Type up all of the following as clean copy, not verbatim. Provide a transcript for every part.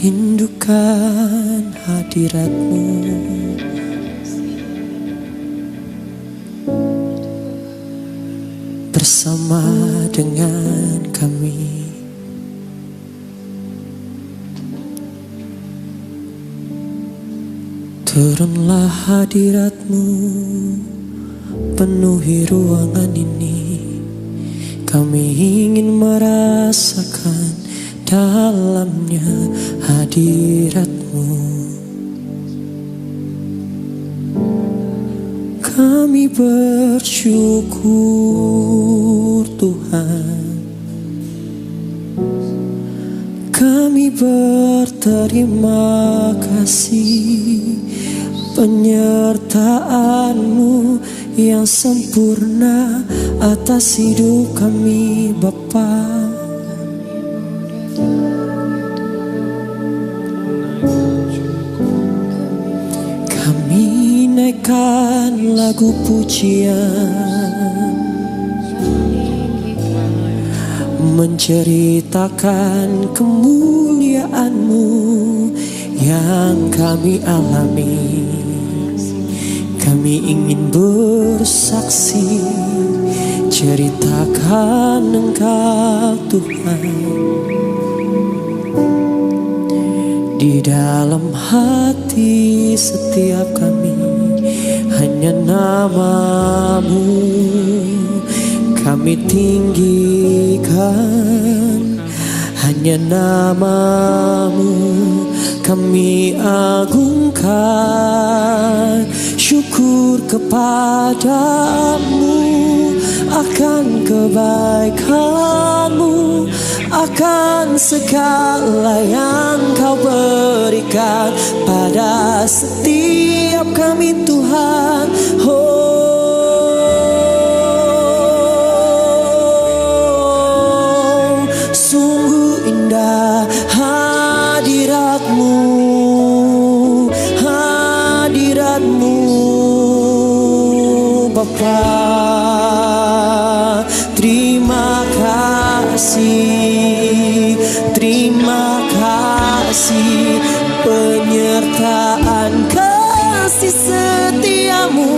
Rindukan hadirat-Mu, bersama dengan kami. Turunlah hadirat-Mu, penuhi ruangan ini. Kami ingin merasakan dalamnya hadirat-Mu. Kami bersyukur Tuhan, kami berterima kasih penyertaan-Mu yang sempurna atas hidup kami Bapa. Kami naikkan lagu pujian, menceritakan kemuliaan-Mu yang kami alami. Kami ingin bersaksi, ceritakan Engkau Tuhan. Di dalam hati setiap kami hanya nama-Mu kami tinggikan, hanya nama-Mu kami agungkan. Syukur kepadamu akan kebaikan-Mu, akan segala yang Kau berikan pada setiap kami Tuhan. Oh, sungguh indah hadirat-Mu, hadirat-Mu Bapa. Terima kasih, terima kasih penyertaan kasih setia-Mu.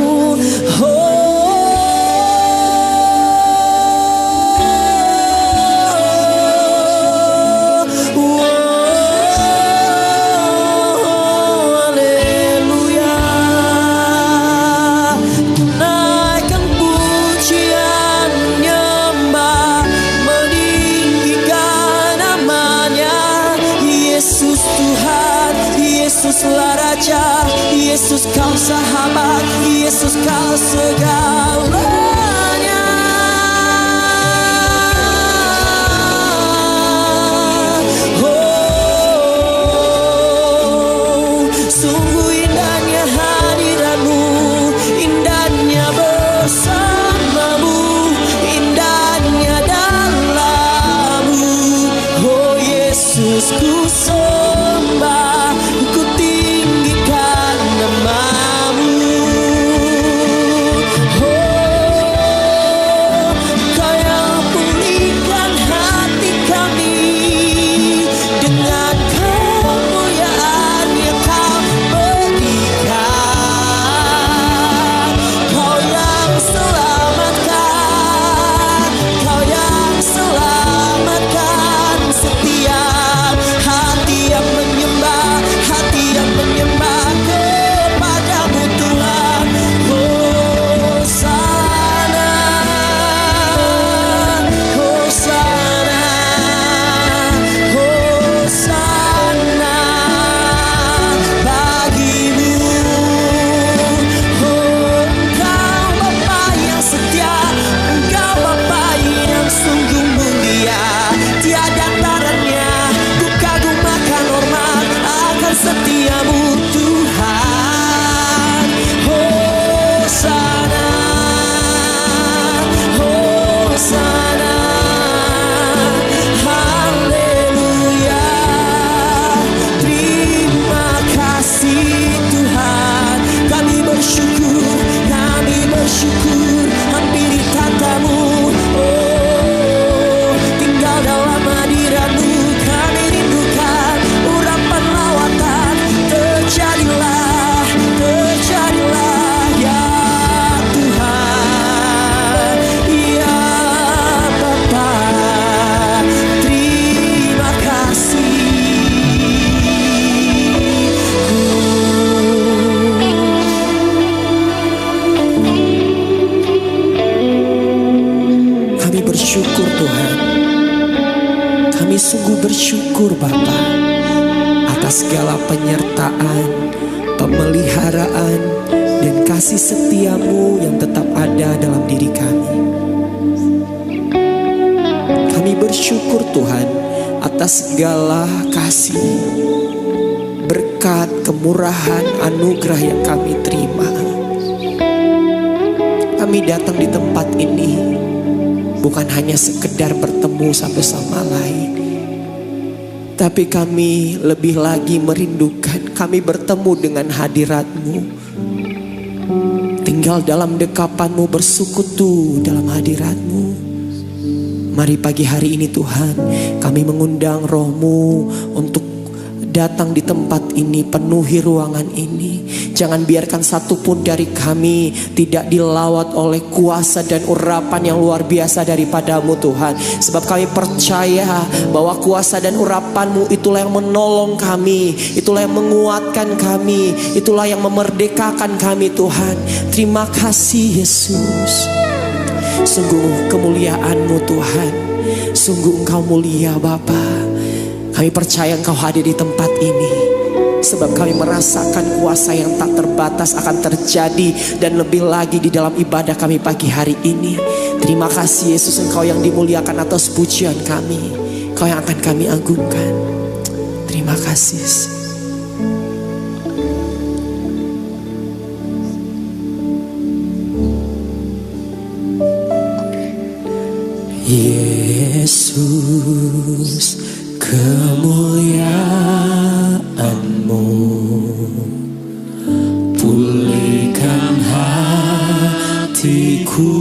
Yesuslah Raja, Yesus Kau sahabat, Yesus Kau segalanya. Oh, sungguh indahnya hadirat-Mu, indahnya bersama-Mu, indahnya dalam-Mu. Oh Yesus, ku sembah, ku tinggikan nama-Mu. Oh, Kau yang pulihkan hati kami dengan kemuliaan yang Kau berikan. Kau yang selamatkan, Kau yang selamatkan setiap bersyukur Tuhan. Kami sungguh bersyukur Bapa atas segala penyertaan, pemeliharaan, dan kasih setiamu yang tetap ada dalam diri kami. Kami bersyukur Tuhan atas segala kasih, berkat, kemurahan, anugerah yang kami terima. Kami datang di tempat ini bukan hanya sekedar bertemu satu sama lain, tapi kami lebih lagi merindukan kami bertemu dengan hadirat-Mu, tinggal dalam dekapan-Mu, bersekutu dalam hadirat-Mu. Mari pagi hari ini Tuhan, kami mengundang Roh-Mu untuk datang di tempat ini, penuhi ruangan ini. Jangan biarkan satupun dari kami tidak dilawat oleh kuasa dan urapan yang luar biasa daripadamu Tuhan. Sebab kami percaya bahwa kuasa dan urapan-Mu itulah yang menolong kami, itulah yang menguatkan kami, itulah yang memerdekakan kami Tuhan. Terima kasih Yesus. Sungguh kemuliaan-Mu Tuhan, sungguh Engkau mulia Bapa. Kami percaya Engkau hadir di tempat ini, sebab kami merasakan kuasa yang tak terbatas akan terjadi dan lebih lagi di dalam ibadah kami pagi hari ini. Terima kasih Yesus, Engkau yang dimuliakan atas pujian kami, Engkau yang akan kami agungkan. Terima kasih. Yesus, kemuliaan-Mu pulihkan hatiku.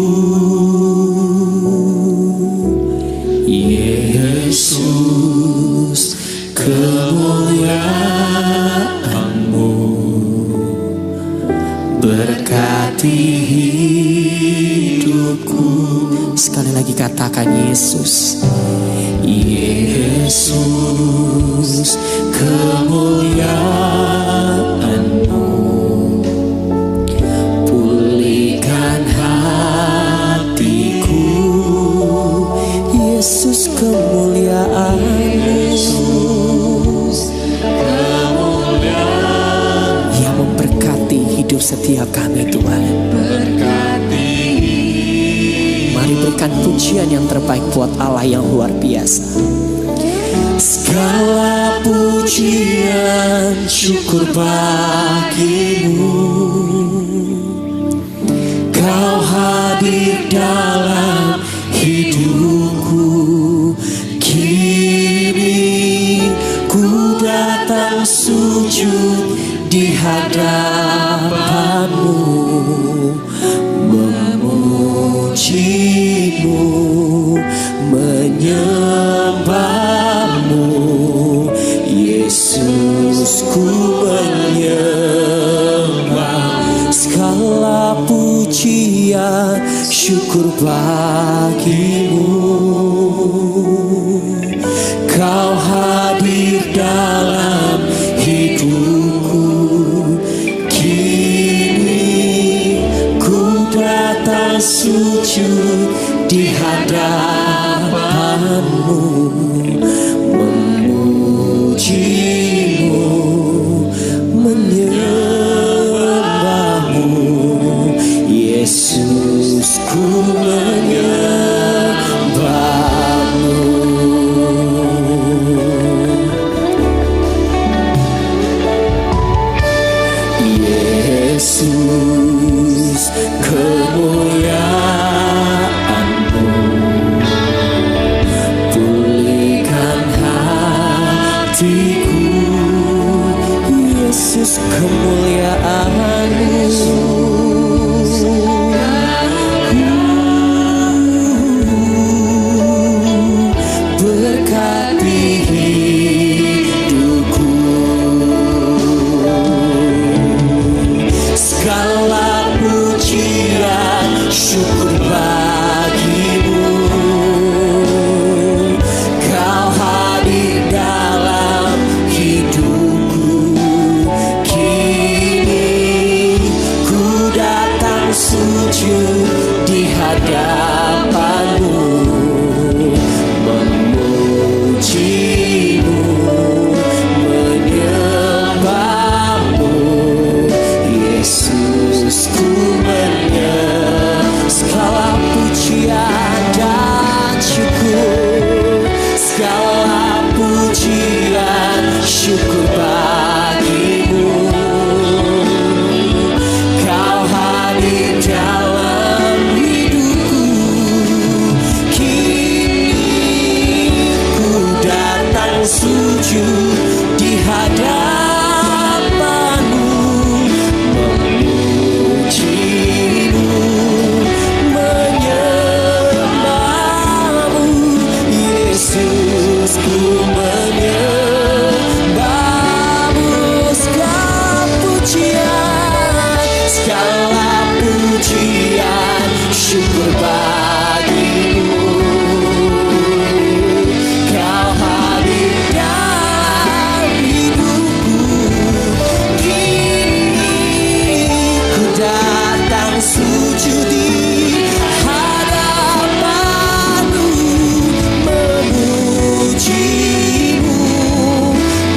Yesus, kemuliaan-Mu berkati hidupku. Sekali lagi katakan Yesus. Yesus, kemuliaan-Mu pulihkan hatiku. Yesus, kemuliaan-Mu yang memberkati hidup setiap kami Tuhan. Mari berikan pujian yang terbaik buat Allah yang luar biasa. Segala pujian syukur bagimu, Kau hadir dalam hidupku. Kini ku datang sujud di hadapan-Mu, memuji-Mu, menyembah-Mu. Yesus, ku menyembah. Segala pujian syukur bagimu, Kau hadir dalam hidupku. Kini ku datang sujud di hadapan-Mu, memuji-Mu, menyembah-Mu. Yesus, ku menyembah-Mu. Yesus, kemuliaan-Mu pulih sujud di hadapan-Mu, memuji-Mu, menyembah-Mu. Yesus, ku menyembah-Mu. Segala pujian, segala pujian, syukur bagi-Mu. Kau hadir dalam hidupku. Kini ku datang sujud di hadapan-Mu, memuji-Mu,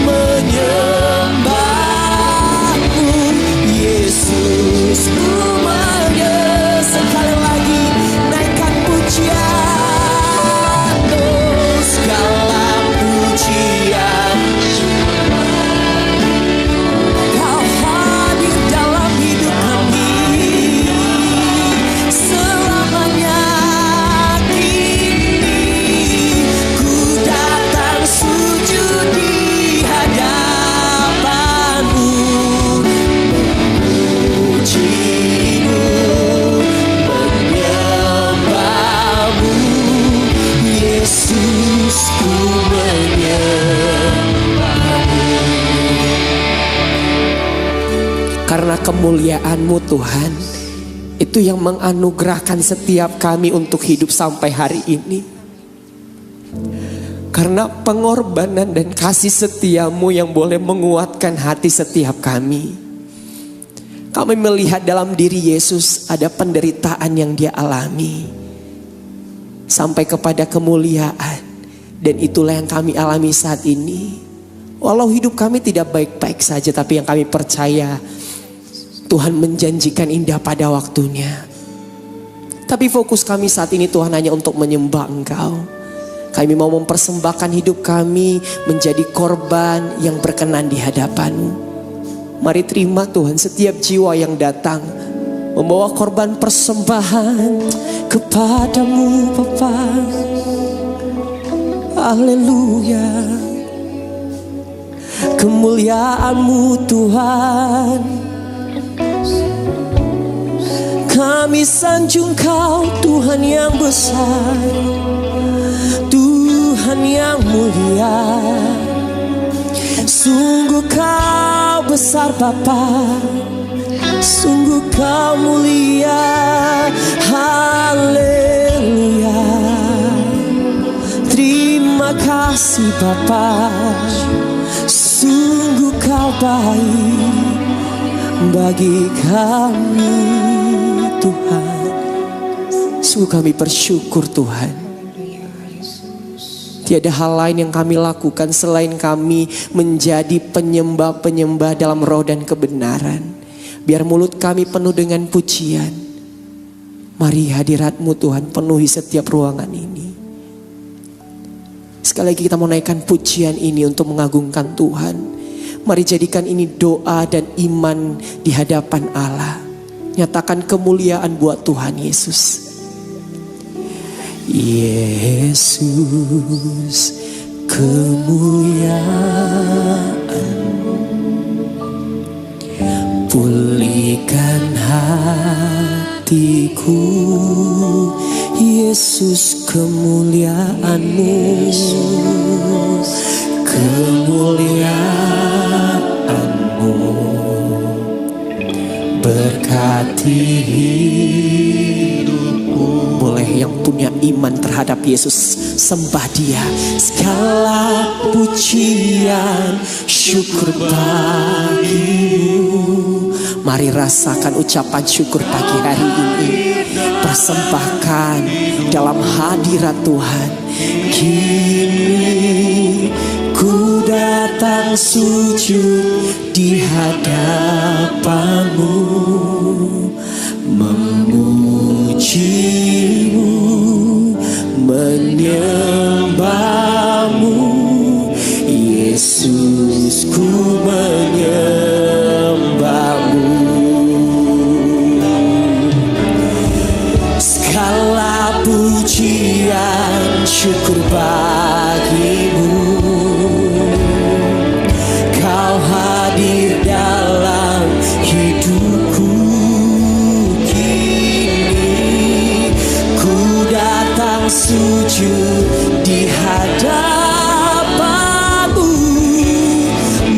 menyembah-Mu. Yesus, ku sekali lagi naikkan pujian, oh, segala pujian. Kau hadir dalam hidup kami selamanya. Kini ku datang sujud di hadapan-Mu, memuji-Mu, menyembah-Mu. Yesus, ku menyembah-Mu. Karena kemuliaan-Mu Tuhan, itu yang menganugerahkan setiap kami untuk hidup sampai hari ini. Karena pengorbanan dan kasih setia-Mu yang boleh menguatkan hati setiap kami. Kami melihat dalam diri Yesus ada penderitaan yang Dia alami sampai kepada kemuliaan. Dan itulah yang kami alami saat ini. Walau hidup kami tidak baik-baik saja, tapi yang kami percaya Tuhan menjanjikan indah pada waktunya. Tapi fokus kami saat ini Tuhan hanya untuk menyembah Engkau. Kami mau mempersembahkan hidup kami menjadi korban yang berkenan di hadapan-Mu. Mari terima Tuhan setiap jiwa yang datang membawa korban persembahan kepadamu Bapa. Haleluya. Kemuliaan-Mu Tuhan, kami sanjung Kau Tuhan yang besar, Tuhan yang mulia. Sungguh Kau besar Bapa, sungguh Kau mulia. Haleluya. Terima kasih Bapa, sungguh Kau baik bagi kami Tuhan. Sungguh kami bersyukur Tuhan. Tiada hal lain yang kami lakukan selain kami menjadi penyembah-penyembah dalam roh dan kebenaran. Biar mulut kami penuh dengan pujian. Mari hadirat-Mu Tuhan penuhi setiap ruangan ini. Sekali lagi kita mau naikkan pujian ini untuk mengagungkan Tuhan. Mari jadikan ini doa dan iman di hadapan Allah. Nyatakan kemuliaan buat Tuhan Yesus. Yesus, kemuliaan, pulihkan hatiku. Yesus, kemuliaan-Mu, kemuliaan-Mu berkati hidupku. Boleh yang punya iman terhadap Yesus sembah Dia. Segala pujian syukur bagi-Mu. Mari rasakan ucapan syukur pagi hari ini. Persembahkan dalam hadirat Tuhan. Kini ku datang sujud di hadapan-Mu, memuji-Mu, menyembah-Mu. Yesus, ku menyembah-Mu. Segala pujian syukur bagi-Mu. sujud di hadapanmu,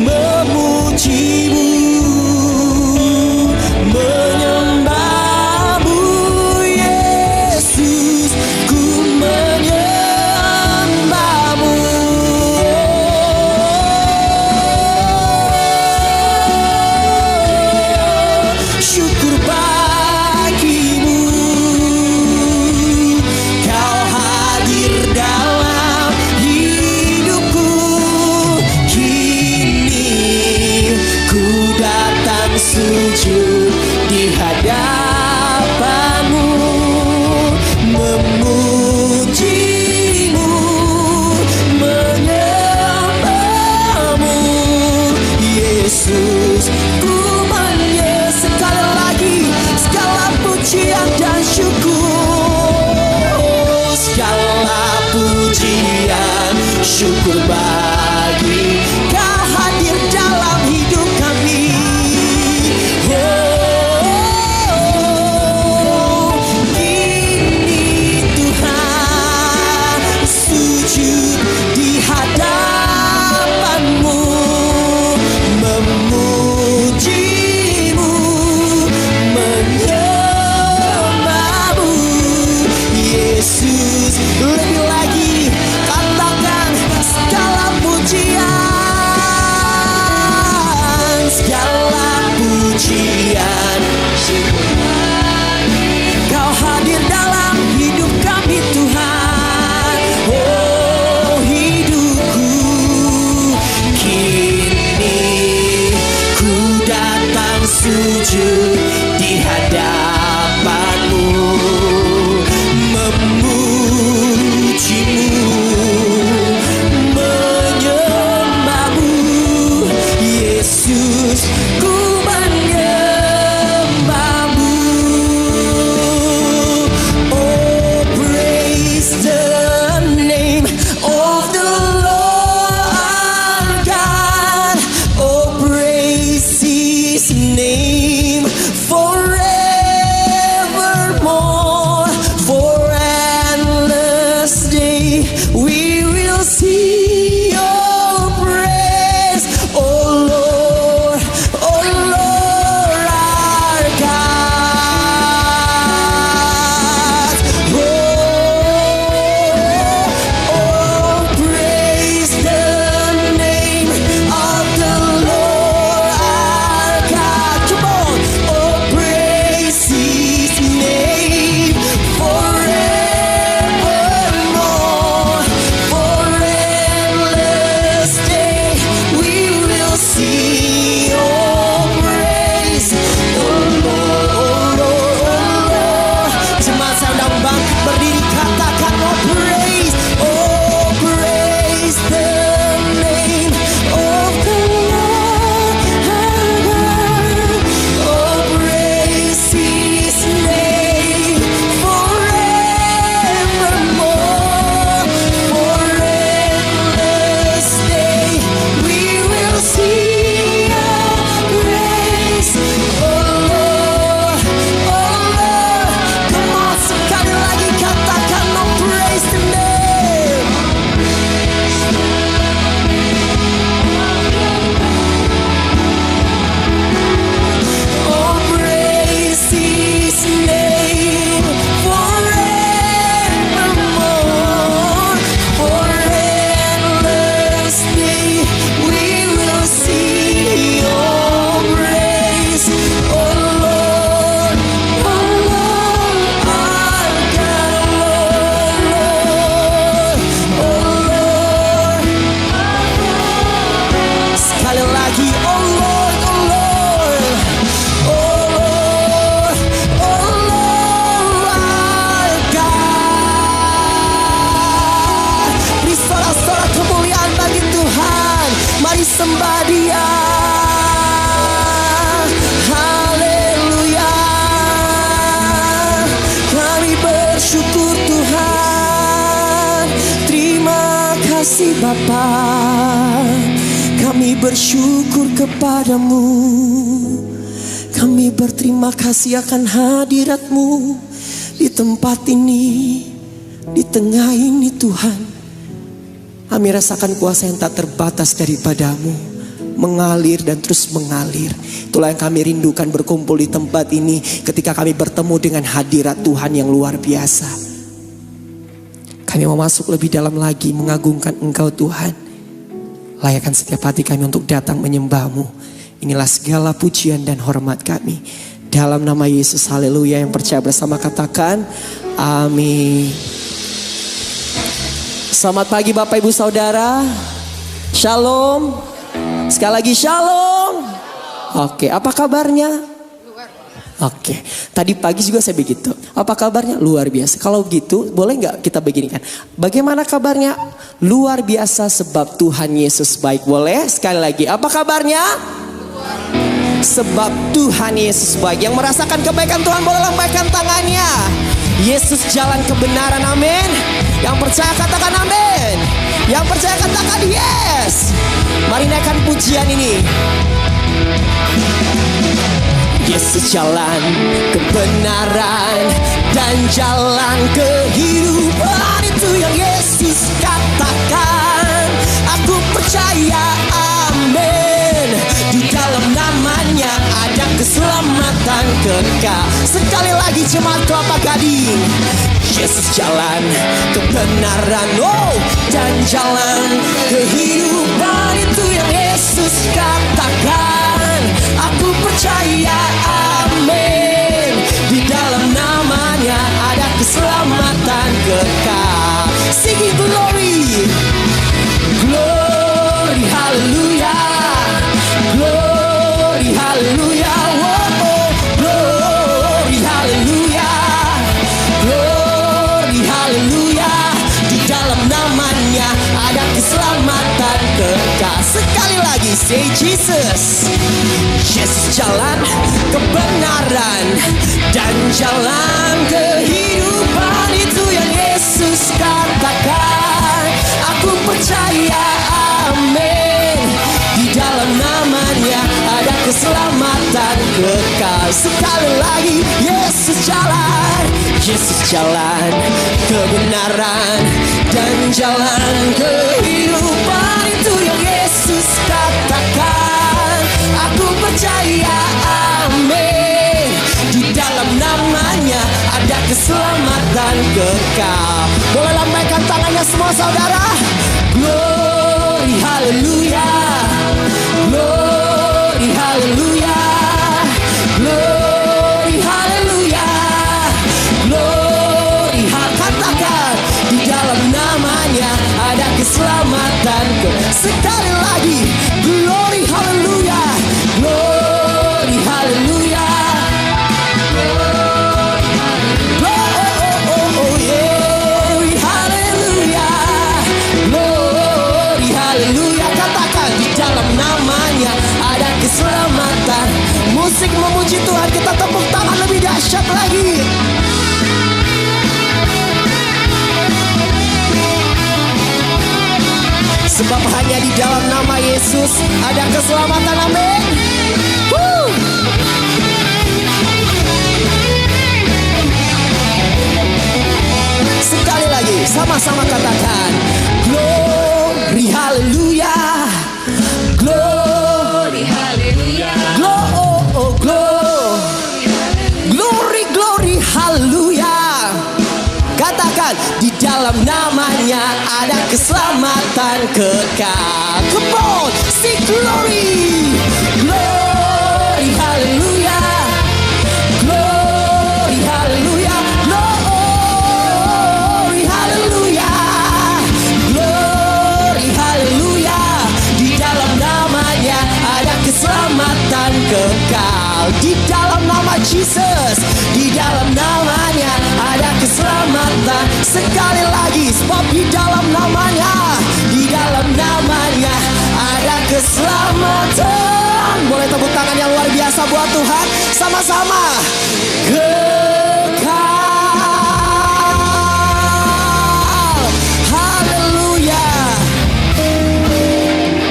memujimu, menyembahmu Yesus, ku menyembahmu. Syukur bagimu, kau hadir dalam hidupku. Kini ku datang sujud di hadapanmu, memujimu, menyembahmu Yesus, ku sekali lagi segala pujian dan syukur, segala pujian syukur bagi kau hadir dalam hidup kami. Kini Tuhan sujud di hadapanmu, memujimu, menyembahmu Yesus. Lebih lagi katakan segala pujian, segala pujian kau hadir dalam hidup kami Tuhan. Oh hidupku, kini ku datang sujud di hadapanmu, memujimu, menyembahmu Yesus, ku menyembahmu. Oh praise the name of the Lord our God. Oh praise His name forevermore. For endless day we will see your praise, oh Lord our God. Oh praise the name of the Lord our God. Come on. Oh praise His name forevermore. For endless day we will see your praise, oh Lord, oh Lord, oh Lord. Jemaat saya undang bangkit berdiri, katakan oh praise the name of the Lord our God. Oh praise His name forevermore. For endless day we will see your grace, oh Lord, oh Lord. Come on, sekali lagi katakan oh praise the name. Oh praise His name forevermore. For endless day we will see your praise, oh Lord our God, oh Lord. Sekali lagi oh Lord, oh Lord, oh Lord, oh Lord our God. Beri sorak-sorak kemuliaan bagi Tuhan. Mari sembah Dia. Haleluya. Kami bersyukur Tuhan. Terima kasih Bapa. Kami bersyukur kepadamu. Kami berterima kasih akan hadirat-Mu di tempat ini. Di tengah ini Tuhan, kami rasakan kuasa yang tak terbatas daripadamu, mengalir dan terus mengalir. Itulah yang kami rindukan, berkumpul di tempat ini ketika kami bertemu dengan hadirat Tuhan yang luar biasa. Kami mau masuk lebih dalam lagi, mengagungkan Engkau Tuhan. Layakkan setiap hati kami untuk datang menyembah-Mu. Inilah segala pujian dan hormat kami. Dalam nama Yesus, haleluya. Yang percaya bersama katakan amin. Selamat pagi Bapak Ibu Saudara. Shalom. Sekali lagi shalom. Oke, apa kabarnya? Oke, tadi pagi juga saya begitu. Apa kabarnya? Luar biasa. Kalau gitu, boleh nggak kita beginikan? Bagaimana kabarnya? Luar biasa sebab Tuhan Yesus baik. Boleh? Sekali lagi, apa kabarnya? Sebab Tuhan Yesus baik. Yang merasakan kebaikan Tuhan boleh lambaikan tangannya. Yesus jalan kebenaran, amin. Yang percaya katakan amin. Yang percaya katakan yes. Mari naikkan pujian ini. Yesus jalan kebenaran dan jalan kehidupan. Itu yang Yesus katakan. Aku percaya amin. Di dalam namanya ada keselamatan kekal. Sekali lagi jemaat Kelapa Gading. Yesus jalan kebenaran, oh, dan jalan kehidupan. Itu yang Yesus katakan. Aku percaya amin. Di dalam namanya ada keselamatan kekal. Singing glory, glory, hallelujah, glory, hallelujah, oh, oh, glory, hallelujah, glory, hallelujah. Di dalam namanya ada keselamatan kekal. Sekali lagi, say Jesus. Yesus jalan kebenaran dan jalan kehidupan. Itu yang Yesus katakan. Aku percaya amin. Di dalam namanya ada keselamatan kekal. Sekali lagi, Yesus jalan. Yesus jalan kebenaran dan jalan kehidupan. Itu yang Yesus katakan. Aku percaya amin. Di dalam namanya ada keselamatan kekal. Boleh lambaikan tangannya semua saudara. Glory, hallelujah, glory, hallelujah, glory, hallelujah, glory, katakan. Di dalam namanya ada keselamatan kekal. Sekali lagi, glory, hallelujah, glory, hallelujah, glory, hallelujah, glory, hallelujah. Katakan, di dalam namanya ada keselamatan. Musik memuji Tuhan, kita tepuk tangan lebih dahsyat lagi. Sebab hanya di dalam nama Yesus ada keselamatan, amin. Sekali lagi, sama-sama katakan glory, hallelujah, glory, hallelujah, glory, glory, hallelujah. Katakan, di dalam namanya ada keselamatan kekal. Come on, sing glory, glory, hallelujah, glory, hallelujah, glory, hallelujah, glory, hallelujah. Di dalam namanya ada keselamatan kekal. Di dalam nama Jesus, di dalam namanya ada keselamatan. Sekali lagi, sebab di dalam namanya, di dalam namanya ada keselamatan. Boleh tepuk tangan yang luar biasa buat Tuhan. Sama-sama. Kekal. Haleluya.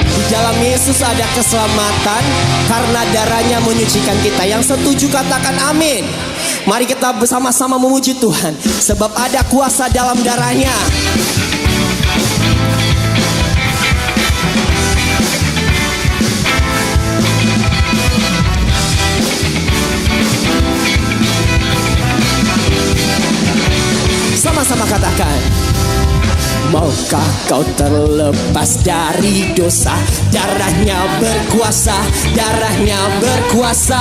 Di dalam Yesus ada keselamatan karena darahnya menyucikan kita. Yang setuju katakan amin. Mari kita bersama-sama memuji Tuhan, sebab ada kuasa dalam darahnya. Sama-sama katakan, maukah kau terlepas dari dosa? Darahnya berkuasa, darahnya berkuasa.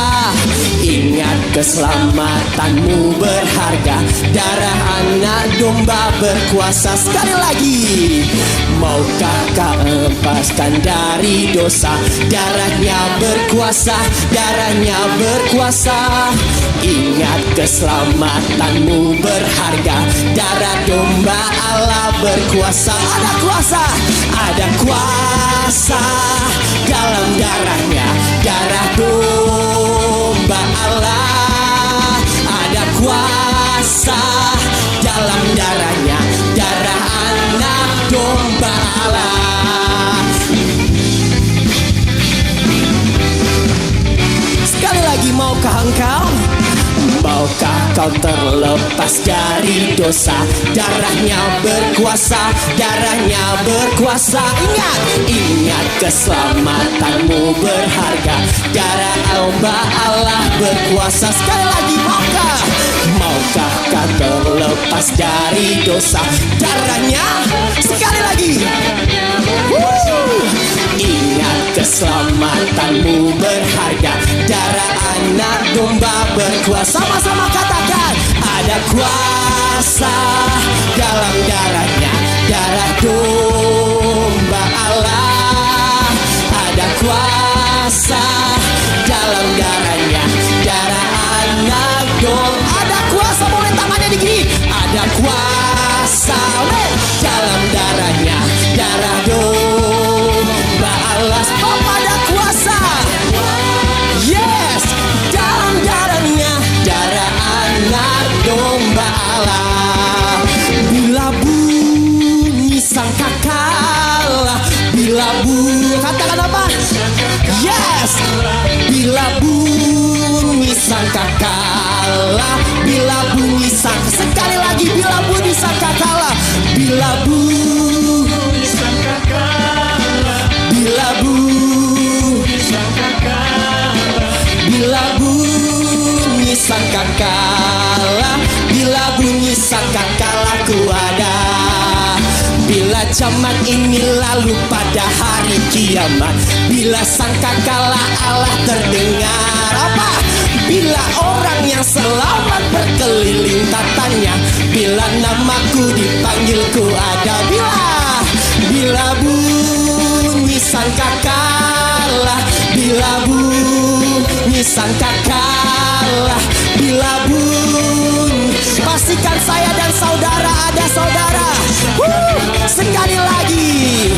Ingat keselamatanmu berharga, darah anak domba berkuasa. Sekali lagi, maukah kau lepaskan dari dosa? Darahnya berkuasa, darahnya berkuasa. Ingat keselamatanmu berharga, darah domba Allah berkuasa. Ada kuasa, ada kuasa dalam darahnya, darah domba Allah. Ada kuasa dalam darahnya, darah anak domba Allah. Sekali lagi, maukah engkau? Maukah kau terlepas dari dosa? Darahnya berkuasa, darahnya berkuasa. Ingat, ingat keselamatanmu berharga, darah domba Allah berkuasa. Sekali lagi, maukah? Maukah kau terlepas dari dosa? Darahnya, sekali lagi. Ingat keselamatanmu berharga, darah anak domba berkuasa. Sama-sama katakan, ada kuasa dalam darahnya, darah domba Allah. Ada kuasa dalam darahnya, darah anak domba. Ada kuasa, boleh tangannya digini. Ada kuasa dalam darahnya, darah domba Allah. Stop, ada kuasa. Yes, dalam darahnya, darah anak domba Allah. Bila bunyi sangkakala, bila bunyi, katakan apa? Yes, bila bunyi sangkakala, bila bunyi sangka. Sekali lagi, bila bunyi sangkakala, bila bunyi sangkakala, bila bunyi sangkakala, bila bunyi sangkakala, bila bunyi sangkakala ku ada. Bila zaman ini lalu pada hari kiamat, bila sangkakala Allah terdengar. Apa? Bila orang yang selamat berkeliling tatanya, bila namaku dipanggil ku ada. Bila bunyi sangkakala, bila bunyi sangkakala, bila bunyi, pastikan saya dan saudara ada saudara. Sekali lagi,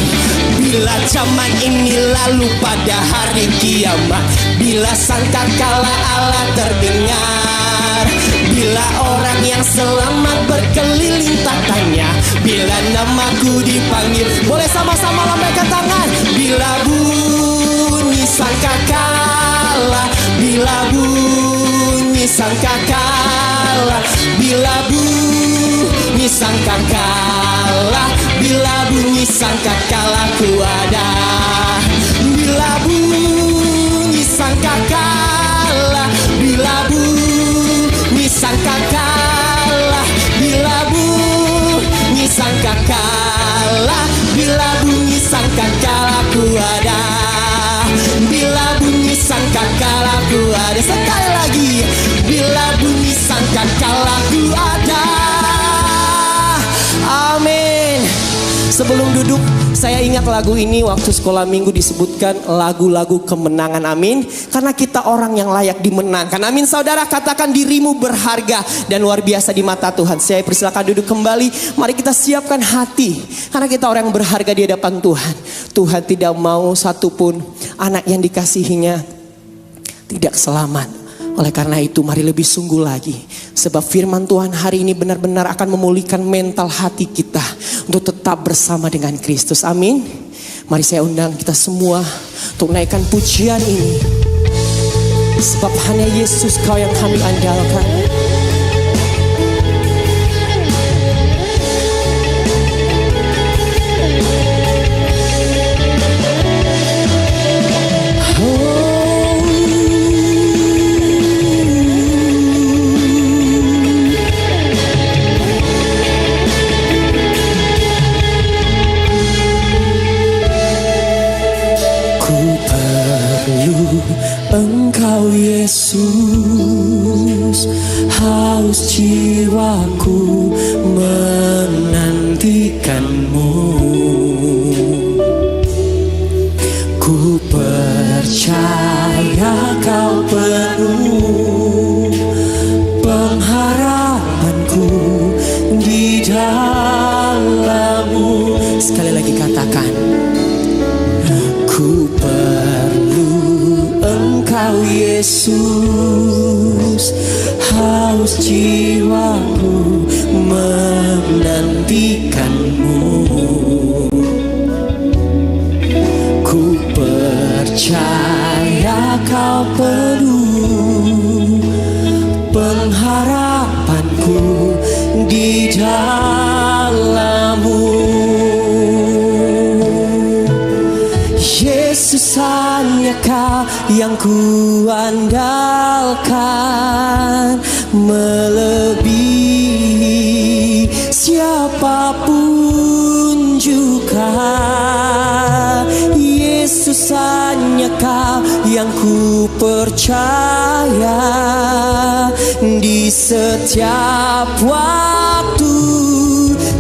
bila zaman ini lalu pada hari kiamat, bila sangkakala Allah terdengar, bila orang yang selamat berkeliling tatanya, bila namaku dipanggil. Boleh sama-sama lambaikan tangan. Bila bunyi sangkakala, bila bunyi sangkakala, bila bunyi sangkakala, bila bunyi sangkakala ku ada. Bila bunyi sangkakala, bila bunyi sangkakala, bila bunyi sangkakala, bila bunyi sangkakala ku ada. Bila bunyi sangkakala ku ada. Sekali lagi, bila bunyi sangkakala ku ada. Amin. Sebelum duduk, saya ingat lagu ini waktu sekolah minggu disebutkan lagu-lagu kemenangan. Amin. Karena kita orang yang layak dimenangkan. Amin. Saudara, katakan dirimu berharga dan luar biasa di mata Tuhan. Saya persilakan duduk kembali. Mari kita siapkan hati. Karena kita orang yang berharga di hadapan Tuhan. Tuhan tidak mau satupun anak yang dikasihinya tidak selamat. Oleh karena itu, mari lebih sungguh lagi. Sebab firman Tuhan hari ini benar-benar akan memulihkan mental hati kita untuk tetap bersama dengan Kristus. Amin. Mari saya undang kita semua untuk naikkan pujian ini. Sebab hanya Yesus kau yang kami andalkan. Ku percaya kau penuh pengharapanku di dalam-Mu. Sekali lagi katakan, ku perlu Engkau Yesus, haus jiwaku menantikan-Mu. Ku percaya kau penuh pengharapanku di dalam-Mu. Yesus, hanya Kau yang ku andalkan, melebihi siapapun juga. Yesus, hanya Kau yang ku percaya di setiap waktu.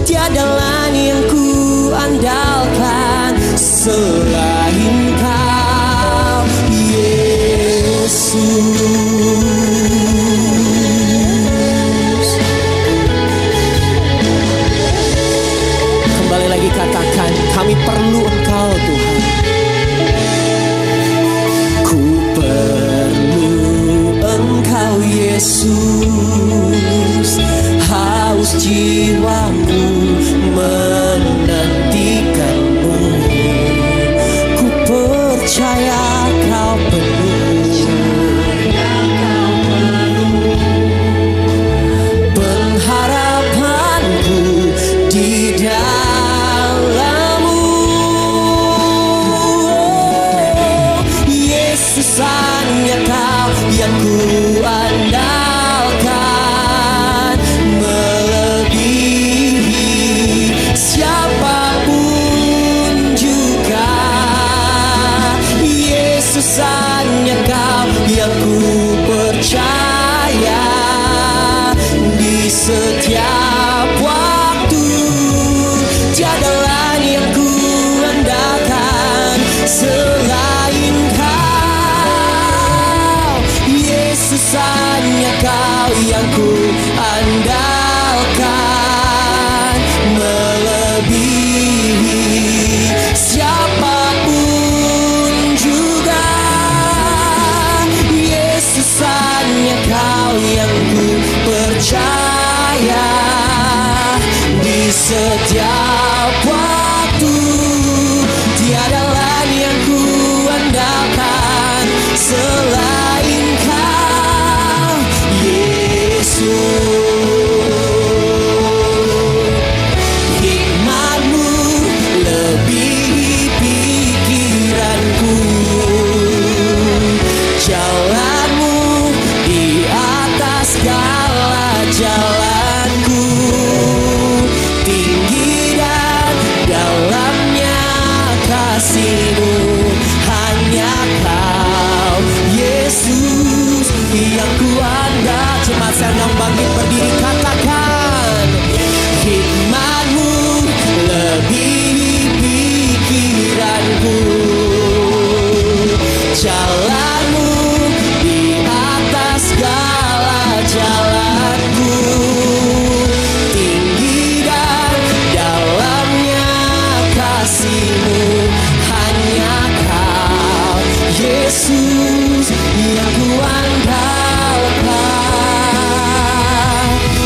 Tiada lain yang ku andalkan selain Kau, Yesus. Kembali lagi katakan, kami perlu Engkau Tuhan. Ku perlu Engkau Yesus, haus jiwaku menantikan-Mu. Ku percaya Kau penuh pengharapanku di dalam-Mu. Yesus, hanya Kau yang ku andalkan, melebihi siapapun juga. Yesus, hanya Kau yang ku percaya di setiap waktu. Tiada lain yang ku andalkan selain Kau. Yesus, hanya Kau yang ku andalkan, melebihi siapapun juga. Yesus, hanya Kau yang ku percaya di setiap waktu. Tiada lain yang ku andalkan selain Kau, Yesus. Hikmat-Mu lebihi pikiranku, jalan-Mu di atas segala jalanku. Tinggi dan dalamnya kasih-Mu, hanya Kau Yesus yang ku andal. Jemaat sedang bangkit berdiri, katakan, hikmat-Mu lebihi pikiranku, jalan-Mu di atas segala jalanku. Tinggi dan dalamnya kasih-Mu, hanya Kau Yesus yang ku andalkan.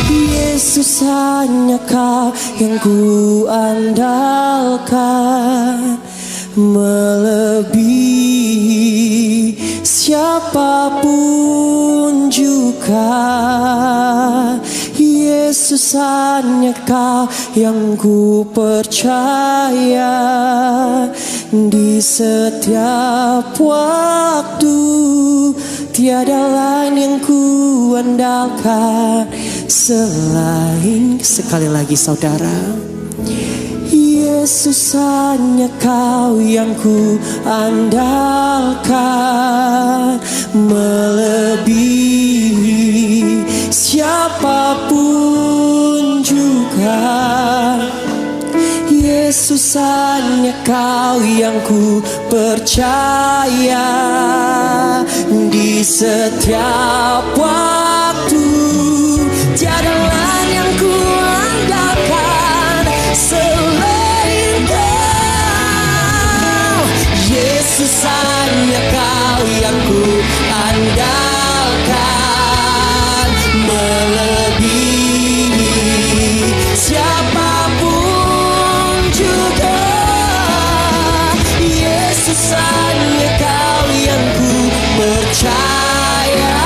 Yesus, hanya Kau yang ku andalkan, melebihi siapapun juga. Yesus, hanya Kau yang ku percaya di setiap waktu. Tiada lain yang ku andalkan selain. Sekali lagi saudara, Yesus, hanya Kau yang ku andalkan, melebihi siapapun juga. Yesus hanya Kau yang ku percaya. Di setiap waktu tiada lain yang ku andalkan selain Kau. Yesus hanya Kau yang ku andalkan, melebihi siapapun juga. Yesus hanya Kau yang ku percaya.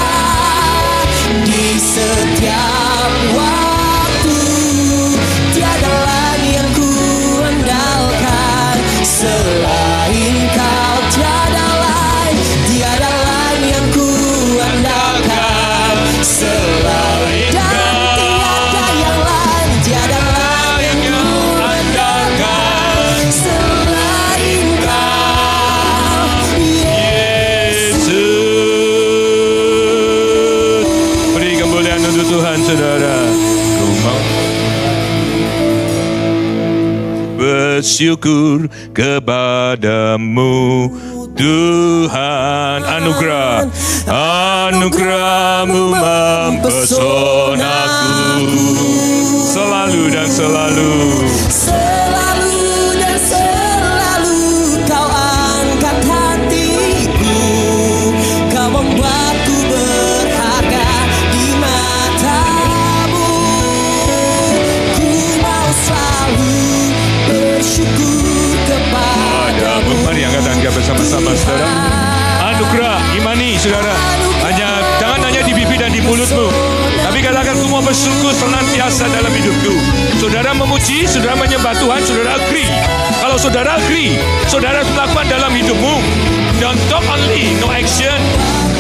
Di setiap waktu tiada lain yang ku andalkan selain Kau. Tiada lain yang ku andalkan selain Kau. Tiada lain yang ku andalkan selain Kau. Yesus. Beri kemuliaan untuk Tuhan, saudara. Ku mau bersyukur kepadamu Tuhan. Anugerah-Mu mempesonaku selalu dan selalu. Selalu dan selalu Kau angkat hatiku. Kau membuatku berharga di mata-Mu. Ku mau selalu bersyukur kepadamu. Mari angkat tangan bersama-sama, saudara. Anugerah, imani, saudara. Jangan hanya di bibir dan di mulutmu, tapi katakan, ku mau bersyukur senantiasa dalam hidupku. Saudara memuji, saudara menyembah Tuhan, saudara agree. Kalau saudara agree, saudara lakukan dalam hidupmu. Don't talk only, no action.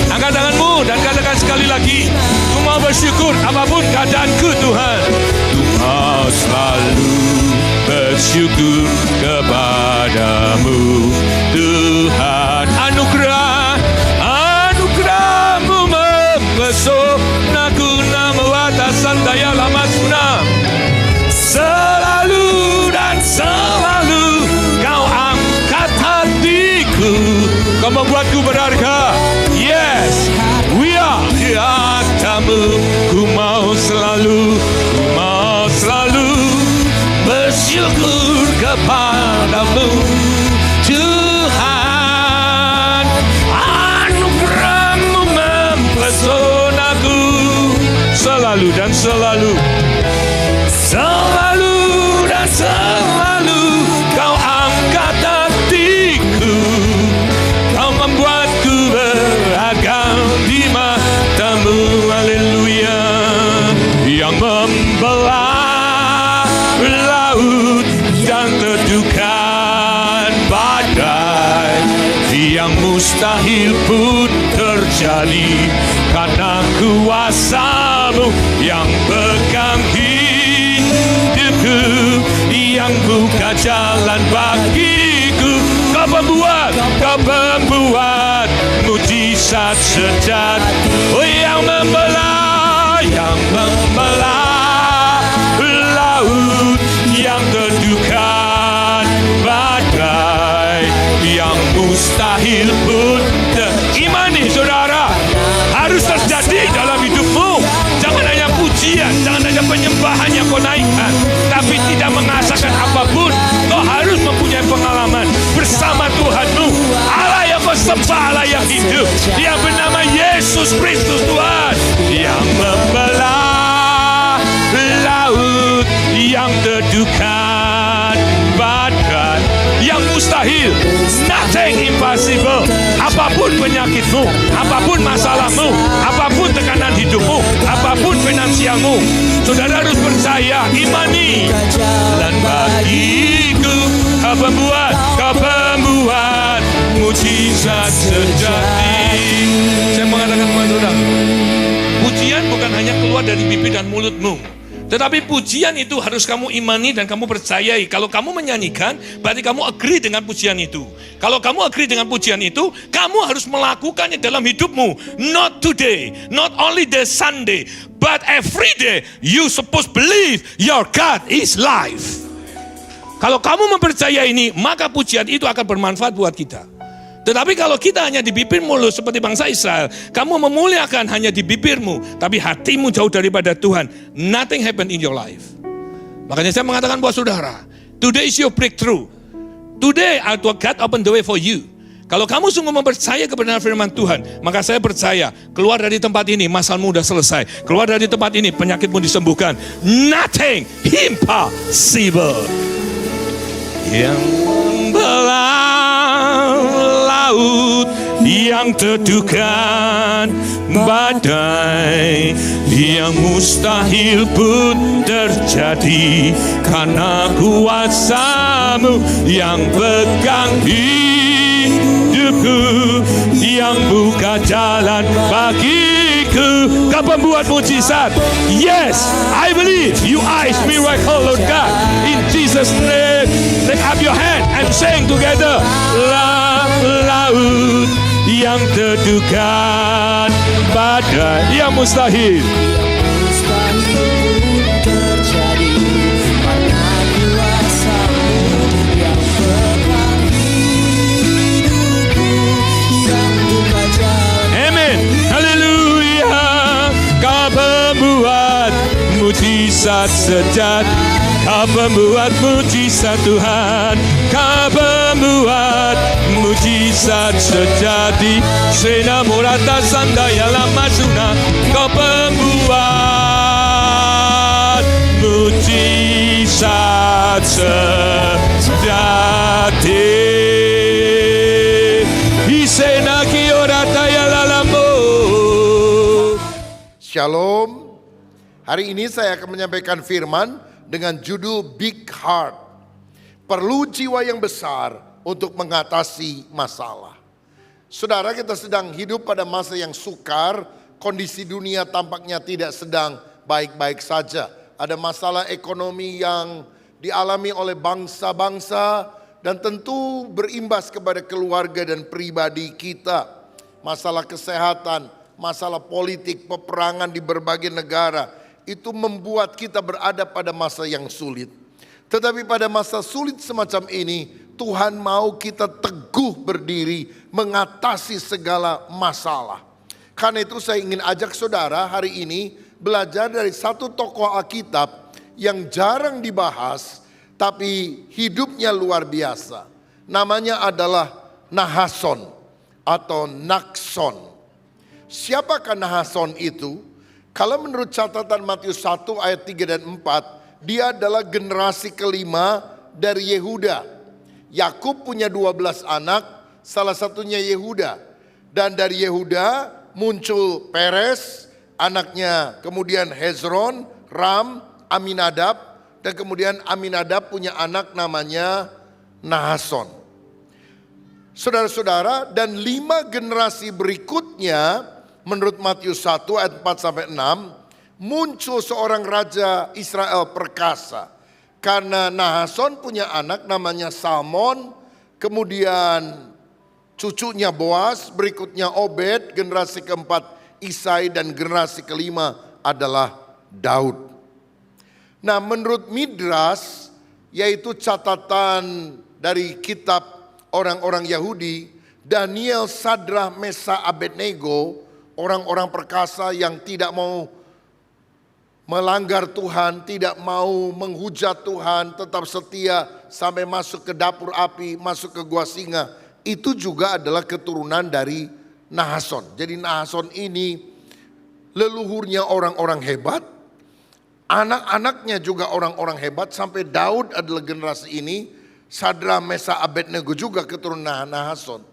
Angkat tanganmu dan katakan sekali lagi, ku mau bersyukur apapun keadaanku, Tuhan. Ku mau selalu bersyukur kepadamu, Tuhan. Anugerah-Mu mempesonaku, nama watasan daya lama sunam. Selalu dan selalu Kau angkat hatiku. Kau membuatku berharga. Yes, we are di hadamu. Ku mau selalu bersyukur kepadamu, Tuhan. Anugerah-Mu mempesonaku selalu dan selalu. Selalu dan selalu Kau angkat hatiku. Kau membuatku beragam di mata-Mu. Haleluya. Yang membelah laut dan teduhkan badai, yang mustahil pun terjadi karena kuasa-Mu yang pegang hidupku, yang buka jalan bagiku. Kau pembuat mujizat sejati. Oh, yang membelah laut, yang teduhkan badai, yang mustahil pun imani, saudara, harus terjadi dalam hidupmu. Jangan hanya pujian, jangan hanya penyembahan yang kau naikkan, tapi tidak mengasahkan apapun. Kau harus mempunyai pengalaman bersama Tuhanmu, Allah yang kau sembah, Allah yang hidup, yang bernama Yesus Kristus, Tuhan, yang membelah laut, yang teduhkan badai, yang mustahil, nothing impossible. Apapun penyakitmu, apapun masalahmu, apapun tekanan hidupmu, apapun finansialmu, saudara harus percaya, imani. Dan bagiku Kau pembuat mujizat sejati. Saya mengatakan kepada saudara, pujian bukan hanya keluar dari bibir dan mulutmu, tetapi pujian itu harus kamu imani dan kamu percayai. Kalau kamu menyanyikan, berarti kamu agree dengan pujian itu. Kalau kamu agree dengan pujian itu, kamu harus melakukannya dalam hidupmu. Not today, not only the Sunday, but every day you supposed believe your God is life. Kalau kamu mempercayai ini, maka pujian itu akan bermanfaat buat kita. Tetapi kalau kita hanya di bibir mulut seperti bangsa Israel, kamu memuliakan hanya di bibirmu, tapi hatimu jauh daripada Tuhan, nothing happen in your life. Makanya saya mengatakan buat saudara, today is your breakthrough. Today God open the way for you. Kalau kamu sungguh mempercayai kebenaran firman Tuhan, maka saya percaya keluar dari tempat ini masalahmu sudah selesai. Keluar dari tempat ini penyakitmu disembuhkan. Nothing impossible. Yang membelah laut, yang teduhkan badai, yang mustahil pun terjadi karena kuasa-Mu yang pegang hidupku, yang buka jalan bagiku. Kau pembuat mujizat. Yes, I believe you are a miracle, Lord God. In Jesus' name, lift up your hand and sing together. Laut yang teduhkan badai, yang mustahil terjadi karena kuasa-Mu yang pegang hidupku, yang buka jalan. Amen. Haleluya. Kau pembuat mujizat sejati. Kau pembuat mujizat Tuhan. Kau pembuat mujizat sejati. Sena murata sandaya lama suna. Kau pembuat mujizat sejati. Isena kiorata ya lalamo. Shalom. Hari ini saya akan menyampaikan firman dengan judul Big Heart. Perlu jiwa yang besar untuk mengatasi masalah. Saudara, kita sedang hidup pada masa yang sukar. Kondisi dunia tampaknya tidak sedang baik-baik saja. Ada masalah ekonomi yang dialami oleh bangsa-bangsa dan tentu berimbas kepada keluarga dan pribadi kita. Masalah kesehatan, masalah politik, peperangan di berbagai negara, itu membuat kita berada pada masa yang sulit. Tetapi pada masa sulit semacam ini, Tuhan mau kita teguh berdiri mengatasi segala masalah. Karena itu saya ingin ajak saudara hari ini belajar dari satu tokoh Alkitab yang jarang dibahas, tapi hidupnya luar biasa. Namanya adalah Nahason atau Nakson. Siapakah Nahason itu? Kalau menurut catatan Matius 1 ayat 3 dan 4, dia adalah generasi kelima dari Yehuda. Yakub punya 12 anak, salah satunya Yehuda. Dan dari Yehuda muncul Peres, anaknya kemudian Hezron, Ram, Aminadab. Dan kemudian Aminadab punya anak namanya Nahason. Saudara-saudara, dan 5 generasi berikutnya, menurut Matius 1 ayat 4-6, muncul seorang raja Israel perkasa. Karena Nahason punya anak namanya Salmon, kemudian cucunya Boas, berikutnya Obed, generasi keempat Isai, dan generasi kelima adalah Daud. Nah, menurut Midras, yaitu catatan dari kitab orang-orang Yahudi, Daniel, Sadrah, Mesa, Abednego, orang-orang perkasa yang tidak mau melanggar Tuhan, tidak mau menghujat Tuhan, tetap setia sampai masuk ke dapur api, masuk ke gua singa. Itu juga adalah keturunan dari Nahason. Jadi Nahason ini leluhurnya orang-orang hebat, anak-anaknya juga orang-orang hebat, sampai Daud adalah generasi ini. Sadrah, Mesa, Abednego juga keturunan Nahason.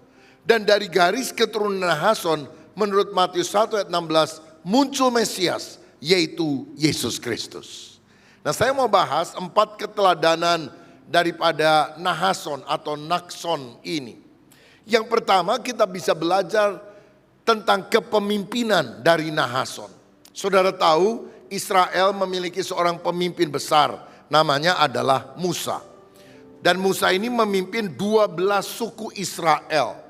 Dan dari garis keturunan Nahason, menurut Matius 1 ayat 16, muncul Mesias, yaitu Yesus Kristus. Nah, saya mau bahas 4 keteladanan daripada Nahason atau Nakson ini. Yang pertama, kita bisa belajar tentang kepemimpinan dari Nahason. Saudara tahu, Israel memiliki seorang pemimpin besar, namanya adalah Musa. Dan Musa ini memimpin 12 suku Israel.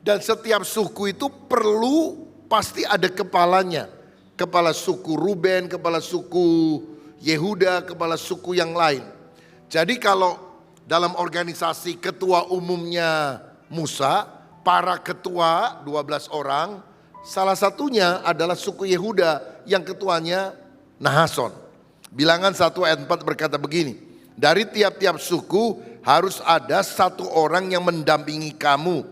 Dan setiap suku itu perlu pasti ada kepalanya. Kepala suku Ruben, kepala suku Yehuda, kepala suku yang lain. Jadi kalau dalam organisasi ketua umumnya Musa, para ketua 12 orang, salah satunya adalah suku Yehuda yang ketuanya Nahason. Bilangan 1 ayat 4 berkata begini, dari tiap-tiap suku harus ada satu orang yang mendampingi kamu,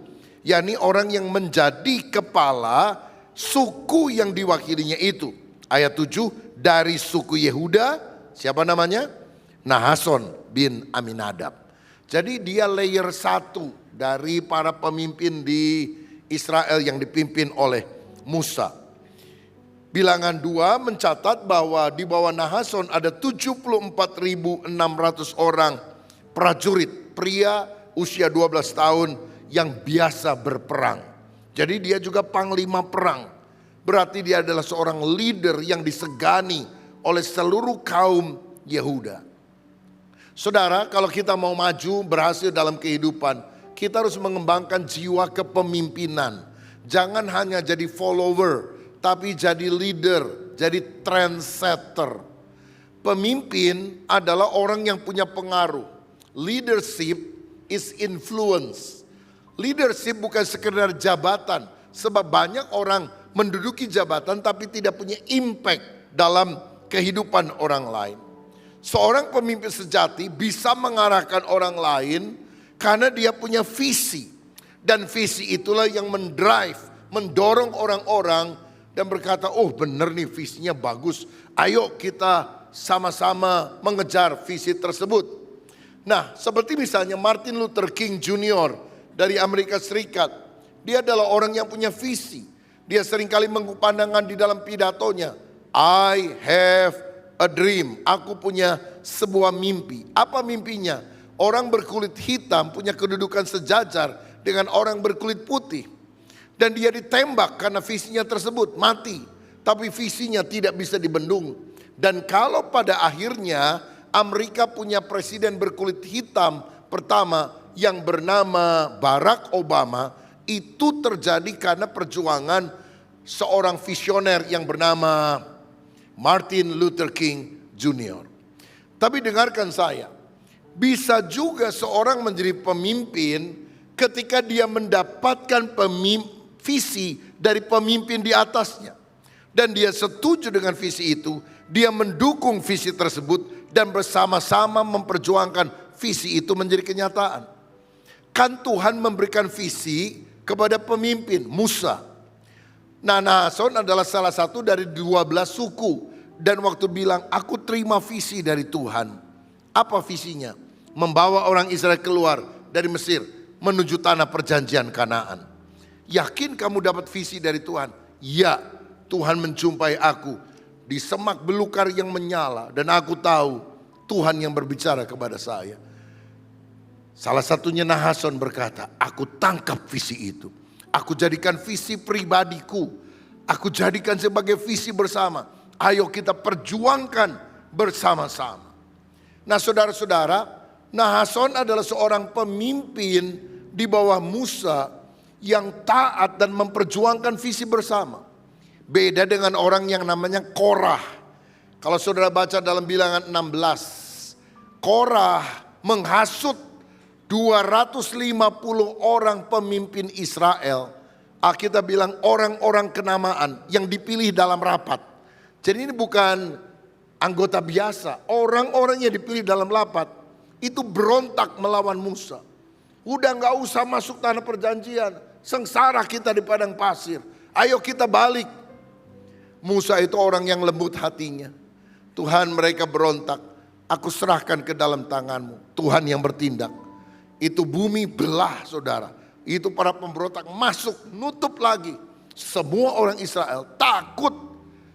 yakni orang yang menjadi kepala suku yang diwakilinya itu. Ayat 7, dari suku Yehuda, siapa namanya? Nahason bin Aminadab. Jadi dia layer 1 dari para pemimpin di Israel yang dipimpin oleh Musa. Bilangan 2 mencatat bahwa di bawah Nahason ada 74.600 orang prajurit pria usia 12 tahun yang biasa berperang. Jadi dia juga panglima perang. Berarti dia adalah seorang leader yang disegani oleh seluruh kaum Yehuda. Saudara, kalau kita mau maju berhasil dalam kehidupan, kita harus mengembangkan jiwa kepemimpinan. Jangan hanya jadi follower, tapi jadi leader, jadi trendsetter. Pemimpin adalah orang yang punya pengaruh. Leadership is influence. Leadership bukan sekedar jabatan, sebab banyak orang menduduki jabatan tapi tidak punya impact dalam kehidupan orang lain. Seorang pemimpin sejati bisa mengarahkan orang lain karena dia punya visi. Dan visi itulah yang mendorong orang-orang dan berkata, oh benar nih visinya bagus. Ayo kita sama-sama mengejar visi tersebut. Nah, seperti misalnya Martin Luther King Jr. dari Amerika Serikat. Dia adalah orang yang punya visi. Dia seringkali mengumandangkan di dalam pidatonya, I have a dream, aku punya sebuah mimpi. Apa mimpinya? Orang berkulit hitam punya kedudukan sejajar dengan orang berkulit putih. Dan dia ditembak karena visinya tersebut, mati. Tapi visinya tidak bisa dibendung. Dan kalau pada akhirnya Amerika punya presiden berkulit hitam pertama yang bernama Barack Obama, itu terjadi karena perjuangan seorang visioner yang bernama Martin Luther King Jr. Tapi dengarkan saya, bisa juga seorang menjadi pemimpin ketika dia mendapatkan visi dari pemimpin di atasnya. Dan dia setuju dengan visi itu, dia mendukung visi tersebut dan bersama-sama memperjuangkan visi itu menjadi kenyataan. Kan Tuhan memberikan visi kepada pemimpin Musa. Nah, Nahason adalah salah satu dari 12 suku. Dan waktu bilang, aku terima visi dari Tuhan. Apa visinya? Membawa orang Israel keluar dari Mesir menuju tanah perjanjian Kanaan. Yakin kamu dapat visi dari Tuhan? Ya, Tuhan menjumpai aku di semak belukar yang menyala. Dan aku tahu Tuhan yang berbicara kepada saya. Salah satunya Nahason berkata, aku tangkap visi itu. Aku jadikan visi pribadiku. Aku jadikan sebagai visi bersama. Ayo kita perjuangkan bersama-sama. Nah saudara-saudara, Nahason adalah seorang pemimpin di bawah Musa yang taat dan memperjuangkan visi bersama. Beda dengan orang yang namanya Korah. Kalau saudara baca dalam bilangan 16. Korah menghasut 250 orang pemimpin Israel. Alkitab bilang orang-orang kenamaan yang dipilih dalam rapat. Jadi ini bukan anggota biasa. Orang-orang yang dipilih dalam rapat itu berontak melawan Musa. Udah gak usah masuk tanah perjanjian. Sengsara kita di padang pasir. Ayo kita balik. Musa itu orang yang lembut hatinya. Tuhan, mereka berontak. Aku serahkan ke dalam tanganmu. Tuhan yang bertindak. Itu bumi belah saudara. Itu para pemberontak masuk, nutup lagi. Semua orang Israel takut.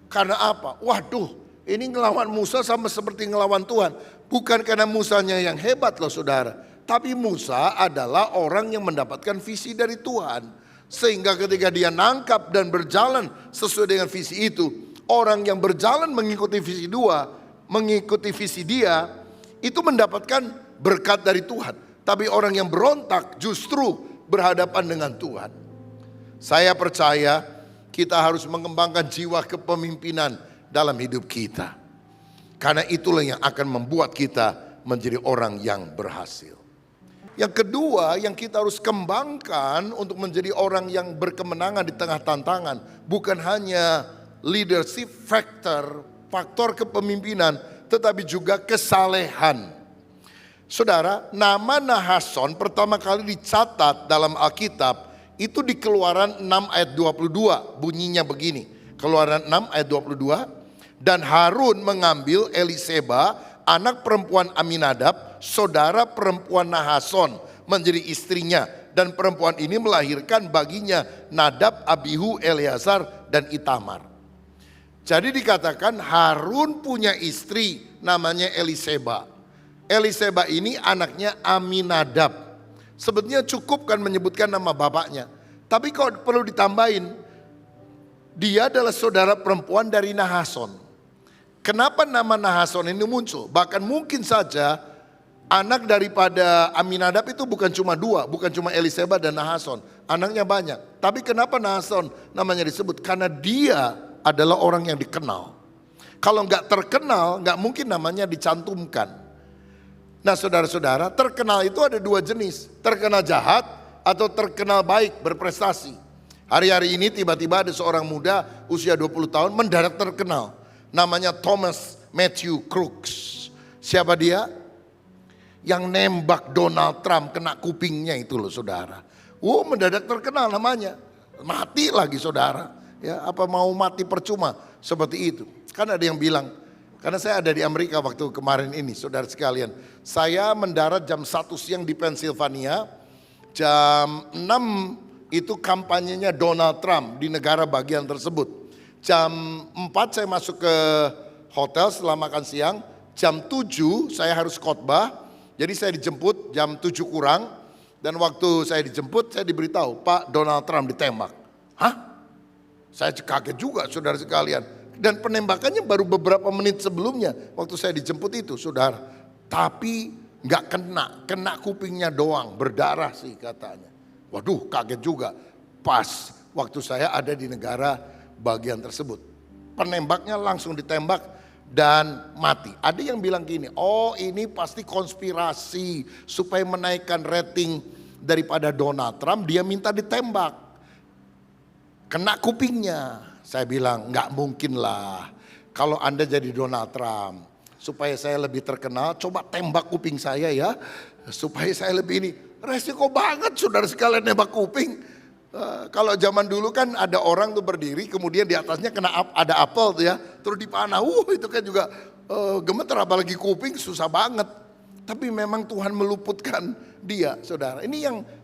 Karena apa? Waduh, ini ngelawan Musa sama seperti ngelawan Tuhan. Bukan karena Musanya yang hebat loh saudara. Tapi Musa adalah orang yang mendapatkan visi dari Tuhan. Sehingga ketika dia nangkap dan berjalan sesuai dengan visi itu. Orang yang berjalan mengikuti visi dia. Itu mendapatkan berkat dari Tuhan. Tapi orang yang berontak justru berhadapan dengan Tuhan. Saya percaya kita harus mengembangkan jiwa kepemimpinan dalam hidup kita. Karena itulah yang akan membuat kita menjadi orang yang berhasil. Yang kedua yang kita harus kembangkan untuk menjadi orang yang berkemenangan di tengah tantangan. Bukan hanya leadership factor, faktor kepemimpinan, tetapi juga kesalehan. Saudara, nama Nahason pertama kali dicatat dalam Alkitab itu di Keluaran 6 ayat 22. Bunyinya begini, Keluaran 6 ayat 22. Dan Harun mengambil Eliseba, anak perempuan Aminadab, saudara perempuan Nahason, menjadi istrinya. Dan perempuan ini melahirkan baginya Nadab, Abihu, Eleazar, dan Itamar. Jadi dikatakan Harun punya istri namanya Eliseba. Eliseba ini anaknya Aminadab. Sebetulnya cukup kan menyebutkan nama bapaknya. Tapi kalau perlu ditambahin, dia adalah saudara perempuan dari Nahason. Kenapa nama Nahason ini muncul? Bahkan mungkin saja anak daripada Aminadab itu bukan cuma dua, bukan cuma Eliseba dan Nahason. Anaknya banyak. Tapi kenapa Nahason namanya disebut? Karena dia adalah orang yang dikenal. Kalau nggak terkenal, nggak mungkin namanya dicantumkan. Nah saudara-saudara, terkenal itu ada dua jenis. Terkenal jahat atau terkenal baik, berprestasi. Hari-hari ini tiba-tiba ada seorang muda usia 20 tahun mendadak terkenal. Namanya Thomas Matthew Crooks. Siapa dia? Yang nembak Donald Trump kena kupingnya itu loh saudara. Mendadak terkenal namanya. Mati lagi saudara. Ya, apa mau mati percuma seperti itu. Kan ada yang bilang, karena saya ada di Amerika waktu kemarin ini saudara sekalian. Saya mendarat jam 1 siang di Pennsylvania. Jam 6 itu kampanyenya Donald Trump di negara bagian tersebut. Jam 4 saya masuk ke hotel setelah makan siang. Jam 7 saya harus khotbah. Jadi saya dijemput jam 7 kurang. Dan waktu saya dijemput saya diberitahu, Pak, Donald Trump ditembak. Hah? Saya kaget juga saudara sekalian. Dan penembakannya baru beberapa menit sebelumnya. Waktu saya dijemput itu saudara. Tapi gak kena kupingnya doang. Berdarah sih katanya. Waduh kaget juga. Pas waktu saya ada di negara bagian tersebut. Penembaknya langsung ditembak dan mati. Ada yang bilang gini, oh ini pasti konspirasi supaya menaikkan rating daripada Donald Trump, dia minta ditembak. Kena kupingnya. Saya bilang nggak mungkin lah. Kalau Anda jadi Donald Trump, supaya saya lebih terkenal, coba tembak kuping saya ya. Supaya saya lebih ini. Resiko banget saudara sekalian nembak kuping. Kalau zaman dulu kan ada orang tuh berdiri kemudian di atasnya ada apel tuh ya. Terus dipanah, itu kan juga gemeter apalagi kuping susah banget. Tapi memang Tuhan meluputkan dia saudara. Ini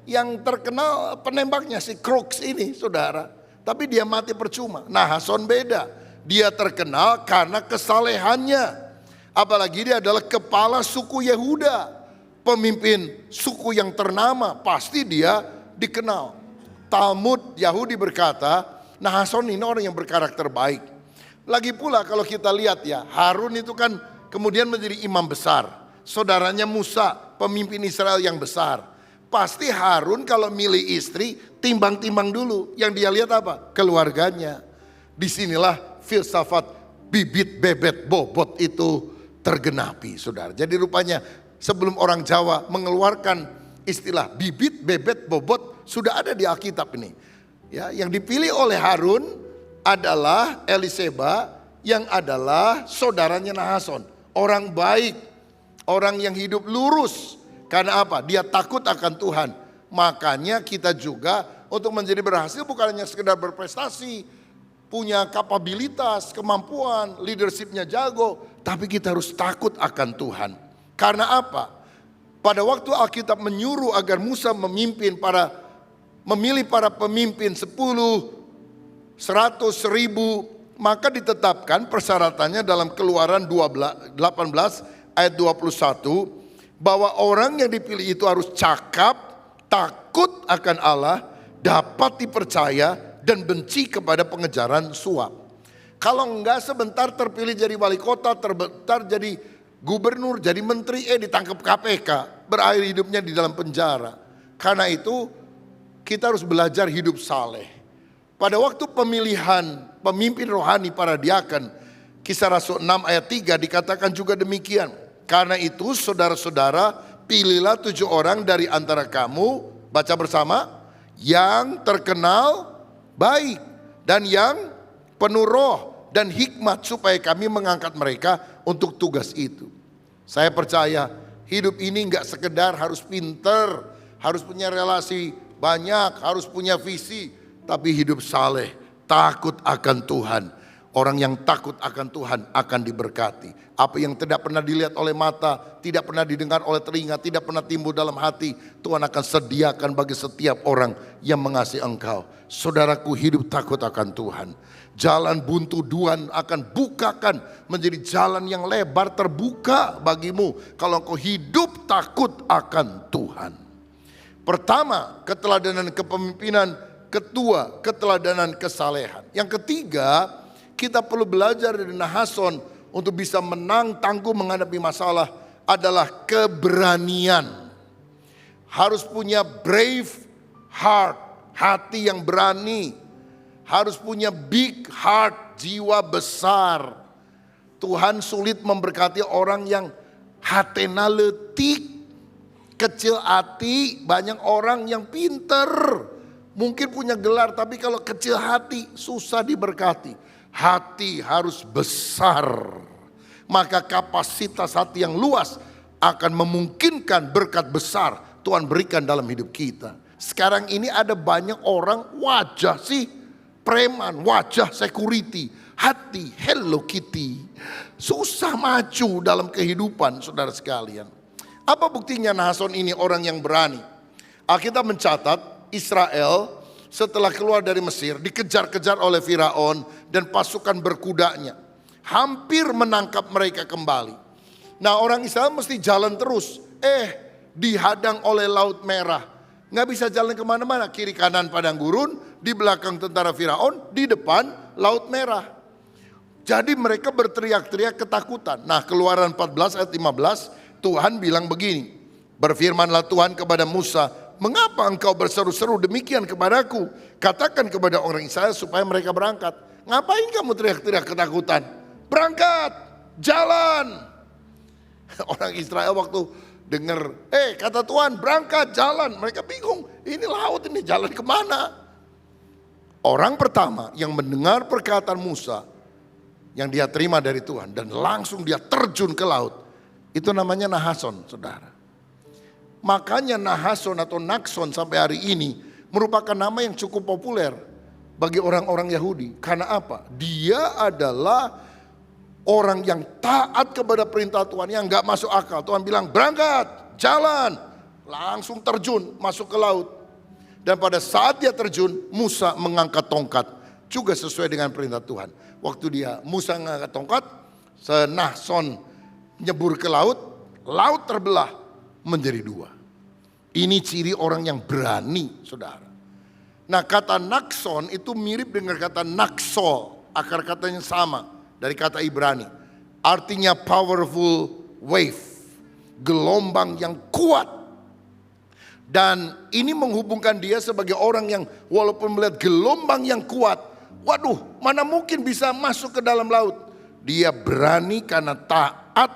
yang terkenal penembaknya si Crooks ini saudara. Tapi dia mati percuma. Nahason beda. Dia terkenal karena kesalehannya. Apalagi dia adalah kepala suku Yehuda. Pemimpin suku yang ternama. Pasti dia dikenal. Talmud Yahudi berkata, Nahason ini orang yang berkarakter baik. Lagi pula kalau kita lihat ya, Harun itu kan kemudian menjadi imam besar. Saudaranya Musa, pemimpin Israel yang besar. Pasti Harun kalau milih istri, timbang-timbang dulu. Yang dia lihat apa? Keluarganya. Disinilah filsafat bibit bebet bobot itu tergenapi saudara. Jadi rupanya sebelum orang Jawa mengeluarkan istilah bibit bebet bobot, sudah ada di Alkitab ini. Ya, yang dipilih oleh Harun adalah Eliseba yang adalah saudaranya Nahason. Orang baik, orang yang hidup lurus. Karena apa? Dia takut akan Tuhan. Makanya kita juga untuk menjadi berhasil bukan hanya sekedar berprestasi, punya kapabilitas, kemampuan, leadershipnya jago. Tapi kita harus takut akan Tuhan. Karena apa? Pada waktu Alkitab menyuruh agar Musa memilih para pemimpin 10, 100, 1000, maka ditetapkan persyaratannya dalam Keluaran 18 ayat 21 bahwa orang yang dipilih itu harus cakap, takut akan Allah, dapat dipercaya dan benci kepada pengejaran suap. Kalau enggak sebentar terpilih jadi wali kota, terbentar jadi gubernur, jadi menteri, ditangkap KPK, berakhir hidupnya di dalam penjara. Karena itu kita harus belajar hidup saleh. Pada waktu pemilihan pemimpin rohani para diaken, Kisah Rasul 6 ayat 3 dikatakan juga demikian. Karena itu saudara-saudara, pilihlah 7 orang dari antara kamu, baca bersama, yang terkenal baik dan yang penuh roh dan hikmat, supaya kami mengangkat mereka untuk tugas itu. Saya percaya hidup ini gak sekedar harus pinter, harus punya relasi banyak, harus punya visi, tapi hidup saleh, takut akan Tuhan. Orang yang takut akan Tuhan akan diberkati. Apa yang tidak pernah dilihat oleh mata, tidak pernah didengar oleh telinga, tidak pernah timbul dalam hati, Tuhan akan sediakan bagi setiap orang yang mengasihi engkau. Saudaraku, hidup takut akan Tuhan. Jalan buntu Tuhan akan bukakan menjadi jalan yang lebar terbuka bagimu kalau engkau hidup takut akan Tuhan. Pertama, keteladanan kepemimpinan. Kedua, keteladanan kesalehan. Yang ketiga, kita perlu belajar dari Nahason untuk bisa menang tangguh menghadapi masalah adalah keberanian. Harus punya brave heart, hati yang berani. Harus punya big heart, jiwa besar. Tuhan sulit memberkati orang yang hatena letik, kecil hati. Banyak orang yang pinter, mungkin punya gelar, tapi kalau kecil hati susah diberkati. Hati harus besar, maka kapasitas hati yang luas akan memungkinkan berkat besar Tuhan berikan dalam hidup kita. Sekarang ini ada banyak orang wajah sih preman, wajah security, hati Hello Kitty. Susah maju dalam kehidupan, saudara sekalian. Apa buktinya Nahason ini orang yang berani? Alkitab mencatat Israel setelah keluar dari Mesir dikejar-kejar oleh Firaun dan pasukan berkudanya. Hampir menangkap mereka kembali. Nah, orang Israel mesti jalan terus. Dihadang oleh Laut Merah. Nggak bisa jalan kemana-mana. Kiri kanan padang gurun, di belakang tentara Firaun, di depan Laut Merah. Jadi mereka berteriak-teriak ketakutan. Nah, Keluaran 14 ayat 15, Tuhan bilang begini. Berfirmanlah Tuhan kepada Musa, mengapa engkau berseru-seru demikian kepadaku? Katakan kepada orang Israel supaya mereka berangkat. Ngapain kamu teriak-teriak ketakutan? Berangkat, jalan. Orang Israel waktu dengar, kata Tuhan berangkat, jalan. Mereka bingung, ini laut ini jalan kemana? Orang pertama yang mendengar perkataan Musa yang dia terima dari Tuhan dan langsung dia terjun ke laut, itu namanya Nahason, saudara. Makanya Nahason atau Nakson sampai hari ini merupakan nama yang cukup populer bagi orang-orang Yahudi. Karena apa? Dia adalah orang yang taat kepada perintah Tuhan, yang gak masuk akal. Tuhan bilang berangkat, jalan, langsung terjun masuk ke laut. Dan pada saat dia terjun, Musa mengangkat tongkat, juga sesuai dengan perintah Tuhan. Waktu Musa mengangkat tongkat, Nahason nyebur ke laut, laut terbelah menjadi 2. Ini ciri orang yang berani, saudara. Nah, kata Nakson itu mirip dengan kata Naksol, akar katanya sama dari kata Ibrani. Artinya powerful wave, gelombang yang kuat. Dan ini menghubungkan dia sebagai orang yang walaupun melihat gelombang yang kuat, waduh, mana mungkin bisa masuk ke dalam laut. Dia berani karena taat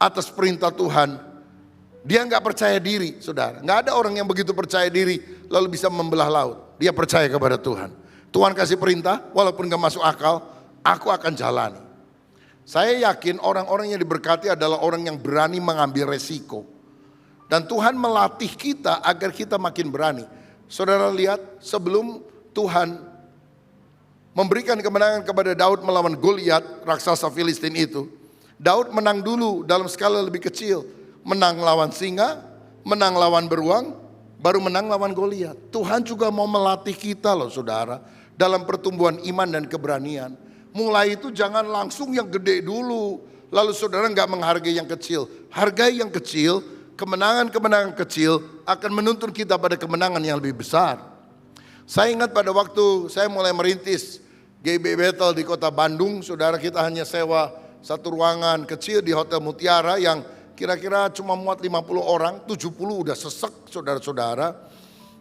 atas perintah Tuhan. Dia nggak percaya diri, saudara. Nggak ada orang yang begitu percaya diri lalu bisa membelah laut. Dia percaya kepada Tuhan. Tuhan kasih perintah, walaupun nggak masuk akal, aku akan jalani. Saya yakin orang-orang yang diberkati adalah orang yang berani mengambil resiko. Dan Tuhan melatih kita agar kita makin berani. Saudara lihat, sebelum Tuhan memberikan kemenangan kepada Daud melawan Goliat, raksasa Filistin itu, Daud menang dulu dalam skala lebih kecil. Menang lawan singa, menang lawan beruang, baru menang lawan Goliat. Tuhan juga mau melatih kita loh, saudara, dalam pertumbuhan iman dan keberanian. Mulai itu jangan langsung yang gede dulu, lalu saudara nggak menghargai yang kecil. Hargai yang kecil, kemenangan-kemenangan kecil akan menuntun kita pada kemenangan yang lebih besar. Saya ingat pada waktu saya mulai merintis GB Bethel di kota Bandung, saudara, kita hanya sewa satu ruangan kecil di Hotel Mutiara yang kira-kira cuma muat 50 orang, 70 udah sesek, saudara-saudara.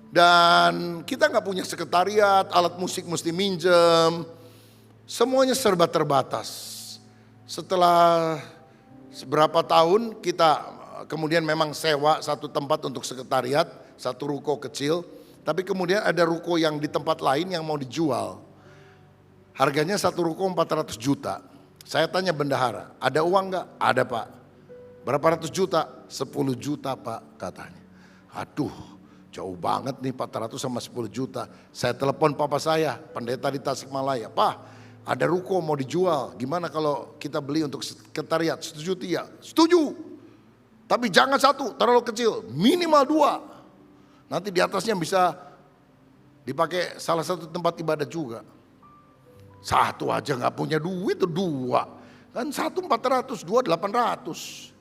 Dan kita gak punya sekretariat, alat musik mesti minjem. Semuanya serba terbatas. Setelah Seberapa tahun kita kemudian memang sewa satu tempat untuk sekretariat, satu ruko kecil. Tapi kemudian ada ruko yang di tempat lain yang mau dijual. Harganya satu ruko 400 juta. Saya tanya bendahara, ada uang nggak? Ada Pak. Berapa ratus juta? 10 juta Pak katanya. Aduh, jauh banget nih 400 sama 10 juta. Saya telepon papa saya, pendeta di Tasikmalaya. Pak, ada ruko mau dijual, gimana kalau kita beli untuk sekretariat? Setuju tidak? Setuju. Tapi jangan satu, terlalu kecil, minimal 2. Nanti di atasnya bisa dipakai salah satu tempat ibadah juga. Satu aja nggak punya duit tuh 2. Kan satu 400, 2 800.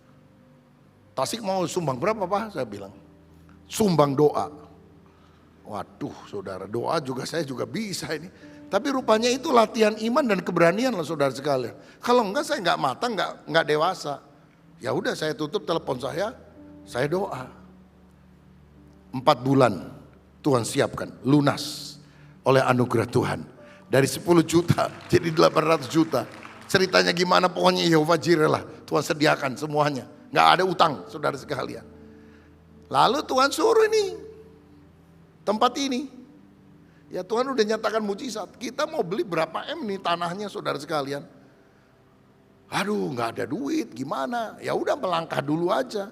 Tasik mau sumbang berapa Pak? Saya bilang, sumbang doa. Waduh saudara, doa juga saya juga bisa ini. Tapi rupanya itu latihan iman dan keberanian loh saudara sekalian. Kalau enggak saya enggak matang, enggak dewasa. Ya udah saya tutup telepon saya doa. 4 bulan Tuhan siapkan, lunas oleh anugerah Tuhan. Dari 10 juta jadi 800 juta. Ceritanya gimana pokoknya Yehova Jireh lah. Tuhan sediakan semuanya. Enggak ada utang saudara sekalian. Lalu Tuhan suruh ini, tempat ini. Ya Tuhan udah nyatakan mujizat. Kita mau beli berapa M nih tanahnya saudara sekalian. Aduh nggak ada duit gimana. Ya udah melangkah dulu aja.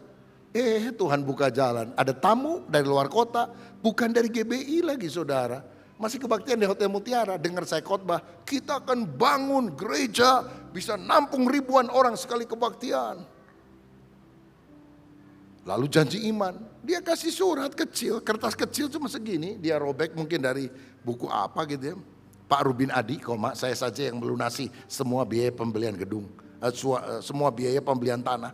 Tuhan buka jalan. Ada tamu dari luar kota. Bukan dari GBI lagi saudara. Masih kebaktian di Hotel Mutiara. Dengar saya khotbah. Kita akan bangun gereja. Bisa nampung ribuan orang sekali kebaktian. Lalu janji iman, dia kasih surat kecil, kertas kecil cuma segini, dia robek mungkin dari buku apa gitu ya. Pak Rubin Adi, saya saja yang melunasi semua biaya pembelian gedung, semua biaya pembelian tanah.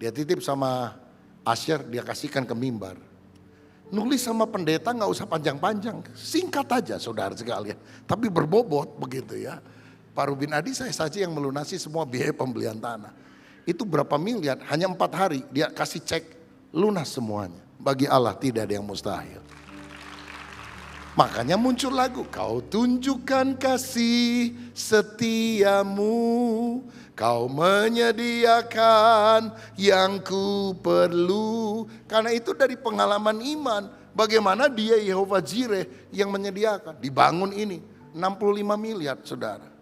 Dia titip sama Asher, dia kasihkan ke mimbar. Nulis sama pendeta nggak usah panjang-panjang, singkat aja saudara sekalian. Tapi berbobot begitu ya. Pak Rubin Adi saya saja yang melunasi semua biaya pembelian tanah. Itu berapa miliar, hanya 4 hari dia kasih cek lunas semuanya. Bagi Allah tidak ada yang mustahil. Makanya muncul lagu, kau tunjukkan kasih setiamu, kau menyediakan yang ku perlu. Karena itu dari pengalaman iman, bagaimana dia Yehova Jireh yang menyediakan. Dibangun ini 65 miliar saudara.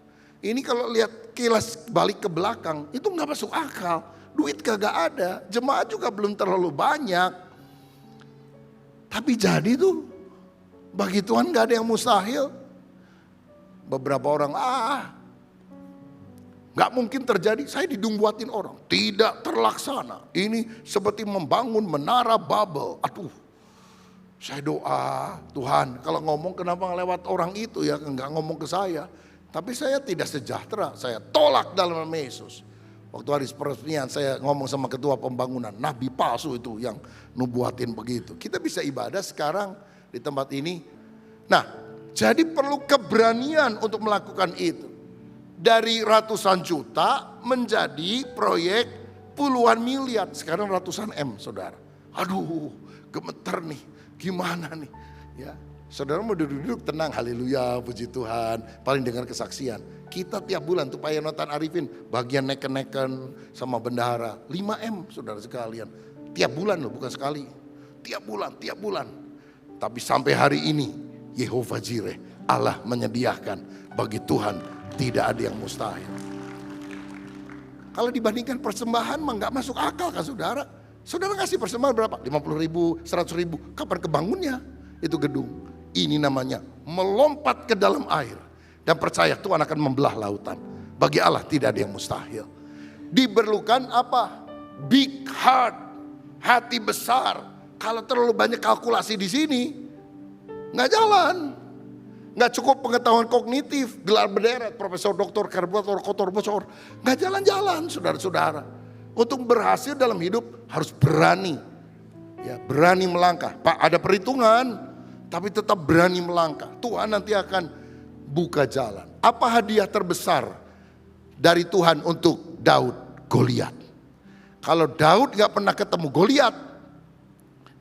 Ini kalau lihat kilas balik ke belakang, itu nggak masuk akal. Duit kagak ada, jemaat juga belum terlalu banyak. Tapi jadi tuh, bagi Tuhan nggak ada yang mustahil. Beberapa orang, nggak mungkin terjadi. Saya didumbuatin orang, tidak terlaksana. Ini seperti membangun menara Babel. Aduh, saya doa Tuhan. Kalau ngomong kenapa ngelewat orang itu ya, nggak ngomong ke saya. Tapi saya tidak sejahtera, saya tolak dalam nama Yesus. Waktu hari peresmian saya ngomong sama ketua pembangunan, nabi palsu itu yang nubuatin begitu. Kita bisa ibadah sekarang di tempat ini. Nah, jadi perlu keberanian untuk melakukan itu. Dari ratusan juta menjadi proyek puluhan miliar, sekarang ratusan M saudara. Aduh, gemeter nih, gimana nih ya. Saudara mau duduk-duduk tenang, haleluya, puji Tuhan, paling dengar kesaksian. Kita tiap bulan tuh Pak Yonatan Arifin bagian neken-neken sama bendahara, 5M saudara sekalian. Tiap bulan loh, bukan sekali. Tiap bulan. Tapi sampai hari ini Yehova Jireh, Allah menyediakan, bagi Tuhan tidak ada yang mustahil. Kalau dibandingkan persembahan mah gak masuk akal kan saudara. Saudara kasih persembahan berapa? 50 ribu, 100 ribu, kapan kebangunnya itu gedung? Ini namanya melompat ke dalam air. Dan percaya Tuhan akan membelah lautan. Bagi Allah tidak ada yang mustahil. Diperlukan apa? Big heart. Hati besar. Kalau terlalu banyak kalkulasi di sini, nggak jalan. Nggak cukup pengetahuan kognitif. Gelar berderet, profesor, doktor, karburator, kotor, bocor. Nggak jalan-jalan saudara-saudara. Untuk berhasil dalam hidup harus berani. Ya, berani melangkah. Pak, ada perhitungan. Tapi tetap berani melangkah. Tuhan nanti akan buka jalan. Apa hadiah terbesar dari Tuhan untuk Daud? Goliat. Kalau Daud gak pernah ketemu Goliat,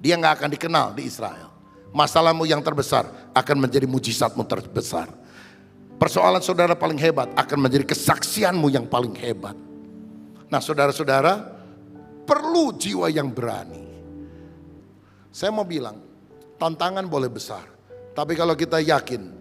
dia gak akan dikenal di Israel. Masalahmu yang terbesar akan menjadi mujizatmu terbesar. Persoalan saudara paling hebat akan menjadi kesaksianmu yang paling hebat. Nah saudara-saudara, perlu jiwa yang berani. Saya mau bilang, tantangan boleh besar. Tapi kalau kita yakin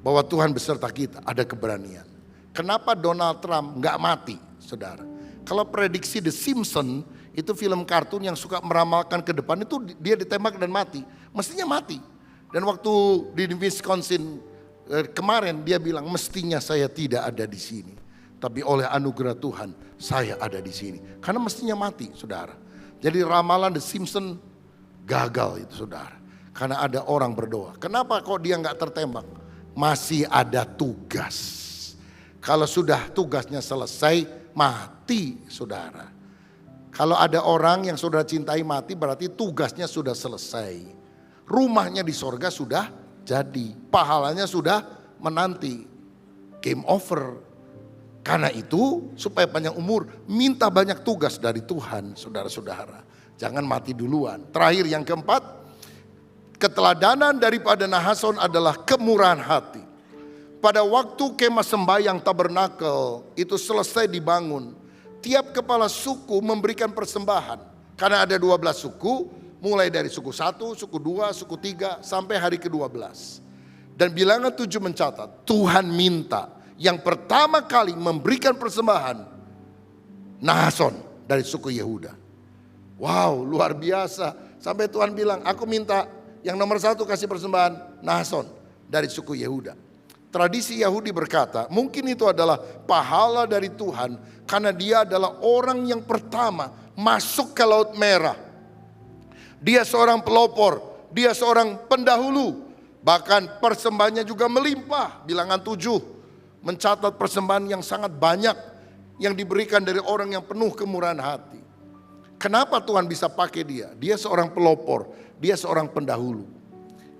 bahwa Tuhan beserta kita, ada keberanian. Kenapa Donald Trump nggak mati, saudara? Kalau prediksi The Simpsons, itu film kartun yang suka meramalkan ke depan, itu dia ditembak dan mati. Mestinya mati. Dan waktu di Wisconsin kemarin dia bilang, mestinya saya tidak ada di sini. Tapi oleh anugerah Tuhan, saya ada di sini. Karena mestinya mati, saudara. Jadi ramalan The Simpsons gagal itu, saudara. Karena ada orang berdoa. Kenapa kok dia nggak tertembak? Masih ada tugas. Kalau sudah tugasnya selesai, mati, saudara. Kalau ada orang yang saudara cintai mati, berarti tugasnya sudah selesai. Rumahnya di sorga sudah jadi. Pahalanya sudah menanti. Game over. Karena itu, supaya panjang umur, minta banyak tugas dari Tuhan, saudara-saudara. Jangan mati duluan. Terakhir yang keempat, keteladanan daripada Nahason adalah kemurahan hati. Pada waktu kemah sembahyang tabernakel itu selesai dibangun, tiap kepala suku memberikan persembahan. Karena ada 12 suku, mulai dari suku 1, suku 2, suku 3, sampai hari ke-12. Dan bilangan 7 mencatat, Tuhan minta yang pertama kali memberikan persembahan, Nahason dari suku Yehuda. Wow, luar biasa. Sampai Tuhan bilang, aku minta yang nomor 1 kasih persembahan, Nahason dari suku Yehuda. Tradisi Yahudi berkata, mungkin itu adalah pahala dari Tuhan karena dia adalah orang yang pertama masuk ke Laut Merah. Dia seorang pelopor, dia seorang pendahulu. Bahkan persembahannya juga melimpah. Bilangan 7 mencatat persembahan yang sangat banyak yang diberikan dari orang yang penuh kemurahan hati. Kenapa Tuhan bisa pakai dia? Dia seorang pelopor, dia seorang pendahulu.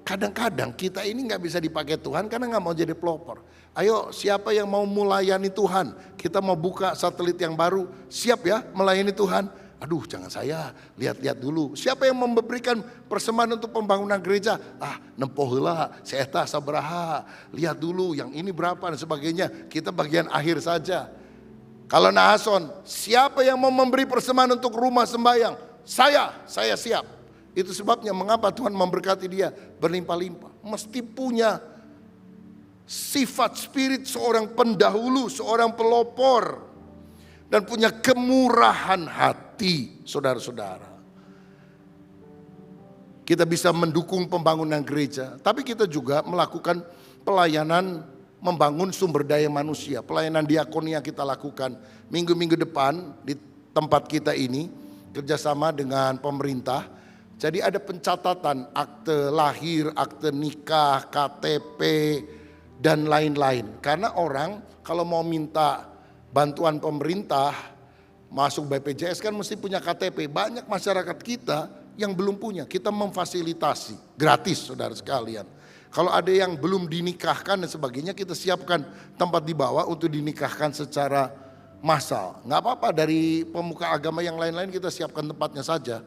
Kadang-kadang kita ini gak bisa dipakai Tuhan karena gak mau jadi pelopor. Ayo, siapa yang mau melayani Tuhan? Kita mau buka satelit yang baru, siap ya melayani Tuhan? Aduh, jangan saya, lihat-lihat dulu. Siapa yang memberikan persembahan untuk pembangunan gereja? Nempoh heula, seeta sabaraha. Lihat dulu yang ini berapa dan sebagainya. Kita bagian akhir saja. Kalau Nahason, siapa yang mau memberi persembahan untuk rumah sembahyang? Saya siap. Itu sebabnya mengapa Tuhan memberkati dia berlimpah-limpah. Mesti punya sifat spirit seorang pendahulu, seorang pelopor. Dan punya kemurahan hati, saudara-saudara. Kita bisa mendukung pembangunan gereja. Tapi kita juga melakukan pelayanan membangun sumber daya manusia. Pelayanan diakonia kita lakukan. Minggu-minggu depan di tempat kita ini kerjasama dengan pemerintah. Jadi ada pencatatan akte lahir, akte nikah, KTP, dan lain-lain. Karena orang kalau mau minta bantuan pemerintah masuk BPJS kan mesti punya KTP. Banyak masyarakat kita yang belum punya. Kita memfasilitasi gratis, saudara sekalian. Kalau ada yang belum dinikahkan dan sebagainya, kita siapkan tempat di bawah untuk dinikahkan secara massal. Nggak apa-apa, dari pemuka agama yang lain-lain kita siapkan tempatnya saja.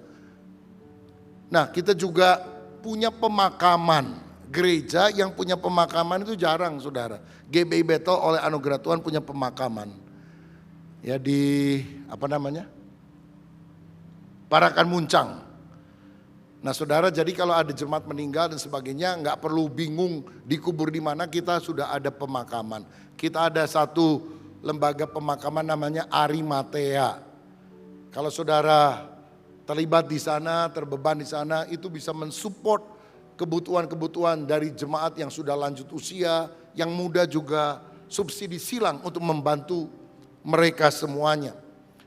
Nah, kita juga punya pemakaman. Gereja yang punya pemakaman itu jarang, saudara. GBI Betel oleh anugerah Tuhan punya pemakaman. Ya di Parakan Muncang. Nah, saudara, jadi kalau ada jemaat meninggal dan sebagainya, nggak perlu bingung dikubur di mana, kita sudah ada pemakaman. Kita ada satu lembaga pemakaman namanya Arimatea. Kalau saudara terlibat di sana, terbeban di sana, itu bisa mensupport kebutuhan-kebutuhan dari jemaat yang sudah lanjut usia, yang muda juga subsidi silang untuk membantu mereka semuanya.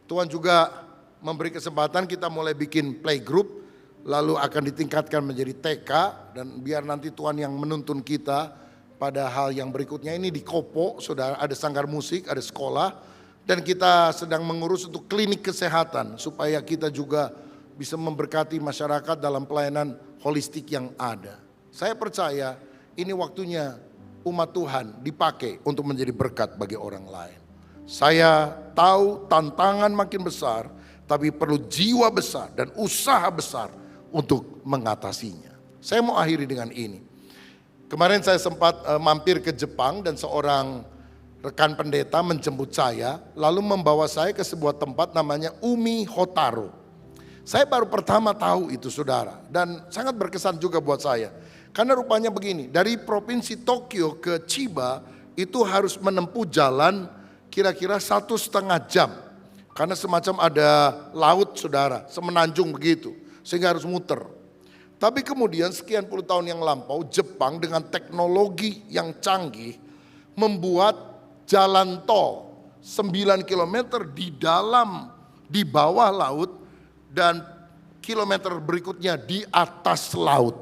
Tuhan juga memberi kesempatan kita mulai bikin playgroup, lalu akan ditingkatkan menjadi TK, dan biar nanti Tuhan yang menuntun kita pada hal yang berikutnya. Ini di Kopo, saudara, ada sanggar musik, ada sekolah, dan kita sedang mengurus untuk klinik kesehatan supaya kita juga bisa memberkati masyarakat dalam pelayanan holistik yang ada. Saya percaya ini waktunya umat Tuhan dipakai untuk menjadi berkat bagi orang lain. Saya tahu tantangan makin besar, tapi perlu jiwa besar dan usaha besar untuk mengatasinya. Saya mau akhiri dengan ini. Kemarin saya sempat mampir ke Jepang dan seorang rekan pendeta menjemput saya, lalu membawa saya ke sebuah tempat namanya Umi Hotaro. Saya baru pertama tahu itu saudara, dan sangat berkesan juga buat saya. Karena rupanya begini, dari provinsi Tokyo ke Chiba itu harus menempuh jalan kira-kira 1,5 jam. Karena semacam ada laut saudara, semenanjung begitu, sehingga harus muter. Tapi kemudian sekian puluh tahun yang lampau, Jepang dengan teknologi yang canggih membuat jalan tol 9 km di bawah laut dan kilometer berikutnya di atas laut.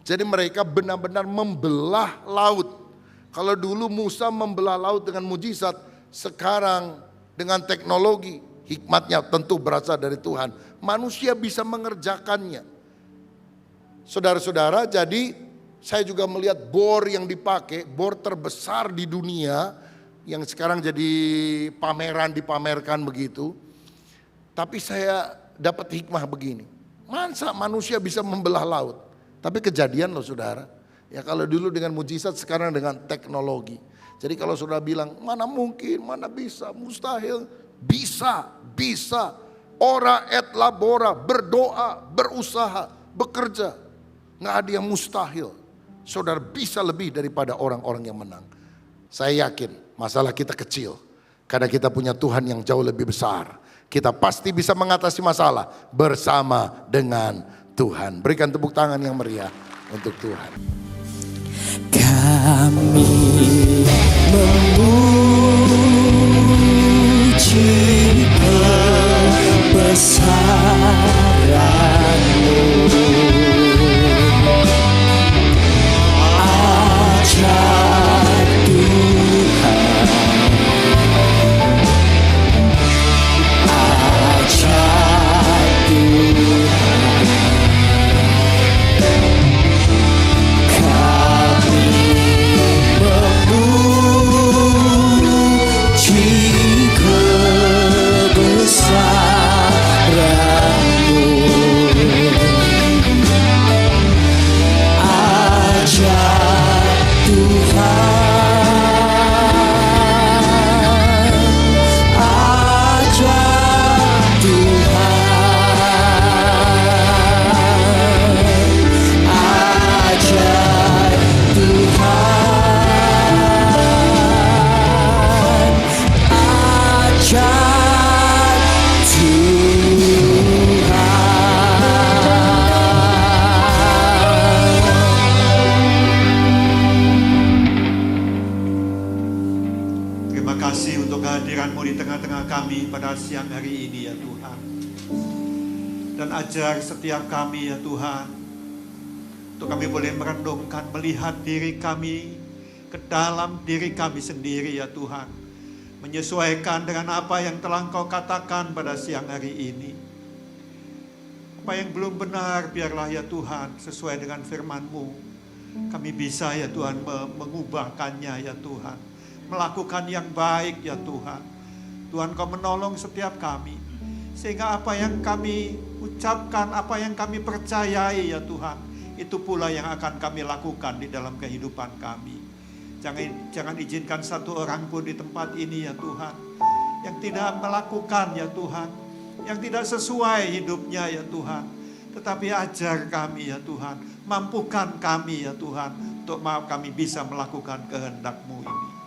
Jadi mereka benar-benar membelah laut. Kalau dulu Musa membelah laut dengan mujizat, sekarang dengan teknologi, hikmatnya tentu berasal dari Tuhan. Manusia bisa mengerjakannya. Saudara-saudara, jadi saya juga melihat bor yang dipakai, bor terbesar di dunia, yang sekarang jadi dipamerkan begitu. Tapi saya dapat hikmah begini, masa manusia bisa membelah laut? Tapi kejadian loh saudara. Ya kalau dulu dengan mujizat, sekarang dengan teknologi. Jadi kalau saudara bilang, mana mungkin, mana bisa, mustahil. Bisa. Ora et labora, berdoa, berusaha, bekerja. Nggak ada yang mustahil. Saudara bisa lebih daripada orang-orang yang menang. Saya yakin masalah kita kecil. Karena kita punya Tuhan yang jauh lebih besar. Kita pasti bisa mengatasi masalah bersama dengan Tuhan. Berikan tepuk tangan yang meriah untuk Tuhan. Kami memuji kebesaran-Mu. Ajar Tuhan, ajar Tuhan, kami memuji kebesaran-Mu. Ajar Tuhan, ajar Tuhan, ajar Tuhan, ajar Terima kasih untuk kehadiran-Mu di tengah-tengah kami pada siang hari ini ya Tuhan. Dan ajar setiap kami ya Tuhan, untuk kami boleh merenungkan, melihat diri kami ke dalam diri kami sendiri ya Tuhan. Menyesuaikan dengan apa yang telah Engkau katakan pada siang hari ini. Apa yang belum benar biarlah ya Tuhan sesuai dengan firman-Mu. Kami bisa ya Tuhan mengubahkannya ya Tuhan. Melakukan yang baik ya Tuhan. Tuhan Kau menolong setiap kami. Sehingga apa yang kami ucapkan, apa yang kami percayai ya Tuhan, itu pula yang akan kami lakukan di dalam kehidupan kami. Jangan izinkan satu orang pun di tempat ini ya Tuhan, yang tidak melakukan ya Tuhan, yang tidak sesuai hidupnya ya Tuhan. Tetapi ajar kami ya Tuhan, mampukan kami ya Tuhan, untuk kami bisa melakukan kehendak-Mu ini.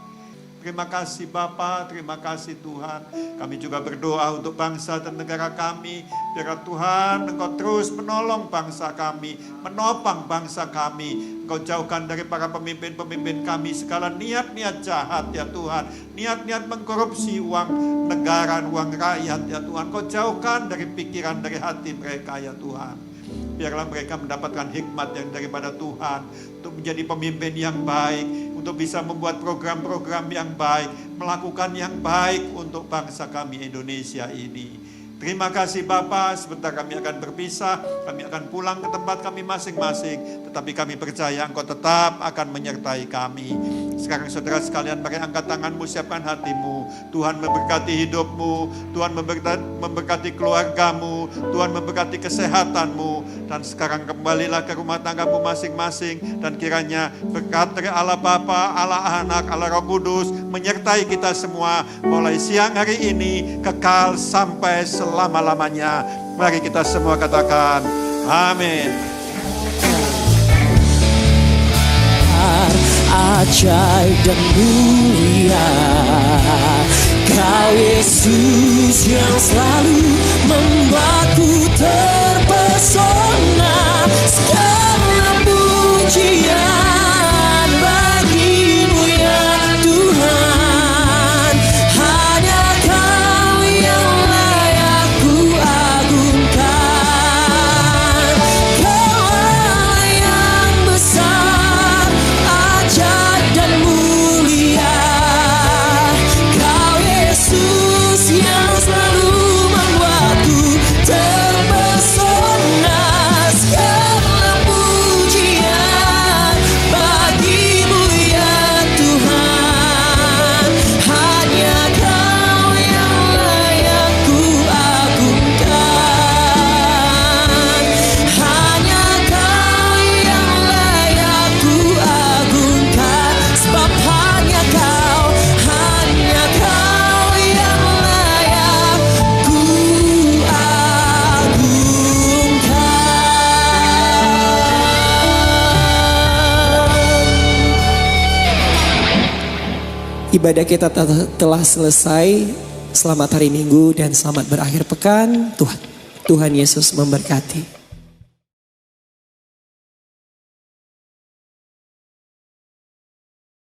Terima kasih Bapa, terima kasih Tuhan. Kami juga berdoa untuk bangsa dan negara kami. Biar Tuhan Engkau terus menolong bangsa kami, menopang bangsa kami. Engkau jauhkan dari para pemimpin-pemimpin kami segala niat-niat jahat ya Tuhan. Niat-niat mengkorupsi uang negara, uang rakyat ya Tuhan. Engkau jauhkan dari pikiran, dari hati mereka ya Tuhan. Biarlah mereka mendapatkan hikmat yang daripada Tuhan untuk menjadi pemimpin yang baik, untuk bisa membuat program-program yang baik, melakukan yang baik untuk bangsa kami Indonesia ini. Terima kasih Bapa, sebentar kami akan berpisah, kami akan pulang ke tempat kami masing-masing, tetapi kami percaya Engkau tetap akan menyertai kami. Sekarang saudara sekalian, mari angkat tanganmu, siapkan hatimu. Tuhan memberkati hidupmu, Tuhan memberkati keluargamu, Tuhan memberkati kesehatanmu. Dan sekarang kembalilah ke rumah tanggamu masing-masing. Dan kiranya berkat dari Allah Bapa, Allah Anak, Allah Roh Kudus menyertai kita semua mulai siang hari ini kekal sampai selama-lamanya. Mari kita semua katakan amin. Ajaib dan mulia, Kau Yesus yang selalu membuatku terpesona. Segala pujian bagimu ya Tuhan, hanya Kau yang layak ku agungkan. Kau Allah yang besar, ajaib dan mulia, Kau Yesus yang selalu membuatku terpesona. Segala pujian bagimu ya Tuhan, hanya Kau yang layak ku agungkan. Hanya Kau yang layak ku agungkan, sebab hanya Kau yang layak ku agungkan. Ibadah kita telah selesai. Selamat hari Minggu dan selamat berakhir pekan. Tuhan Yesus memberkati.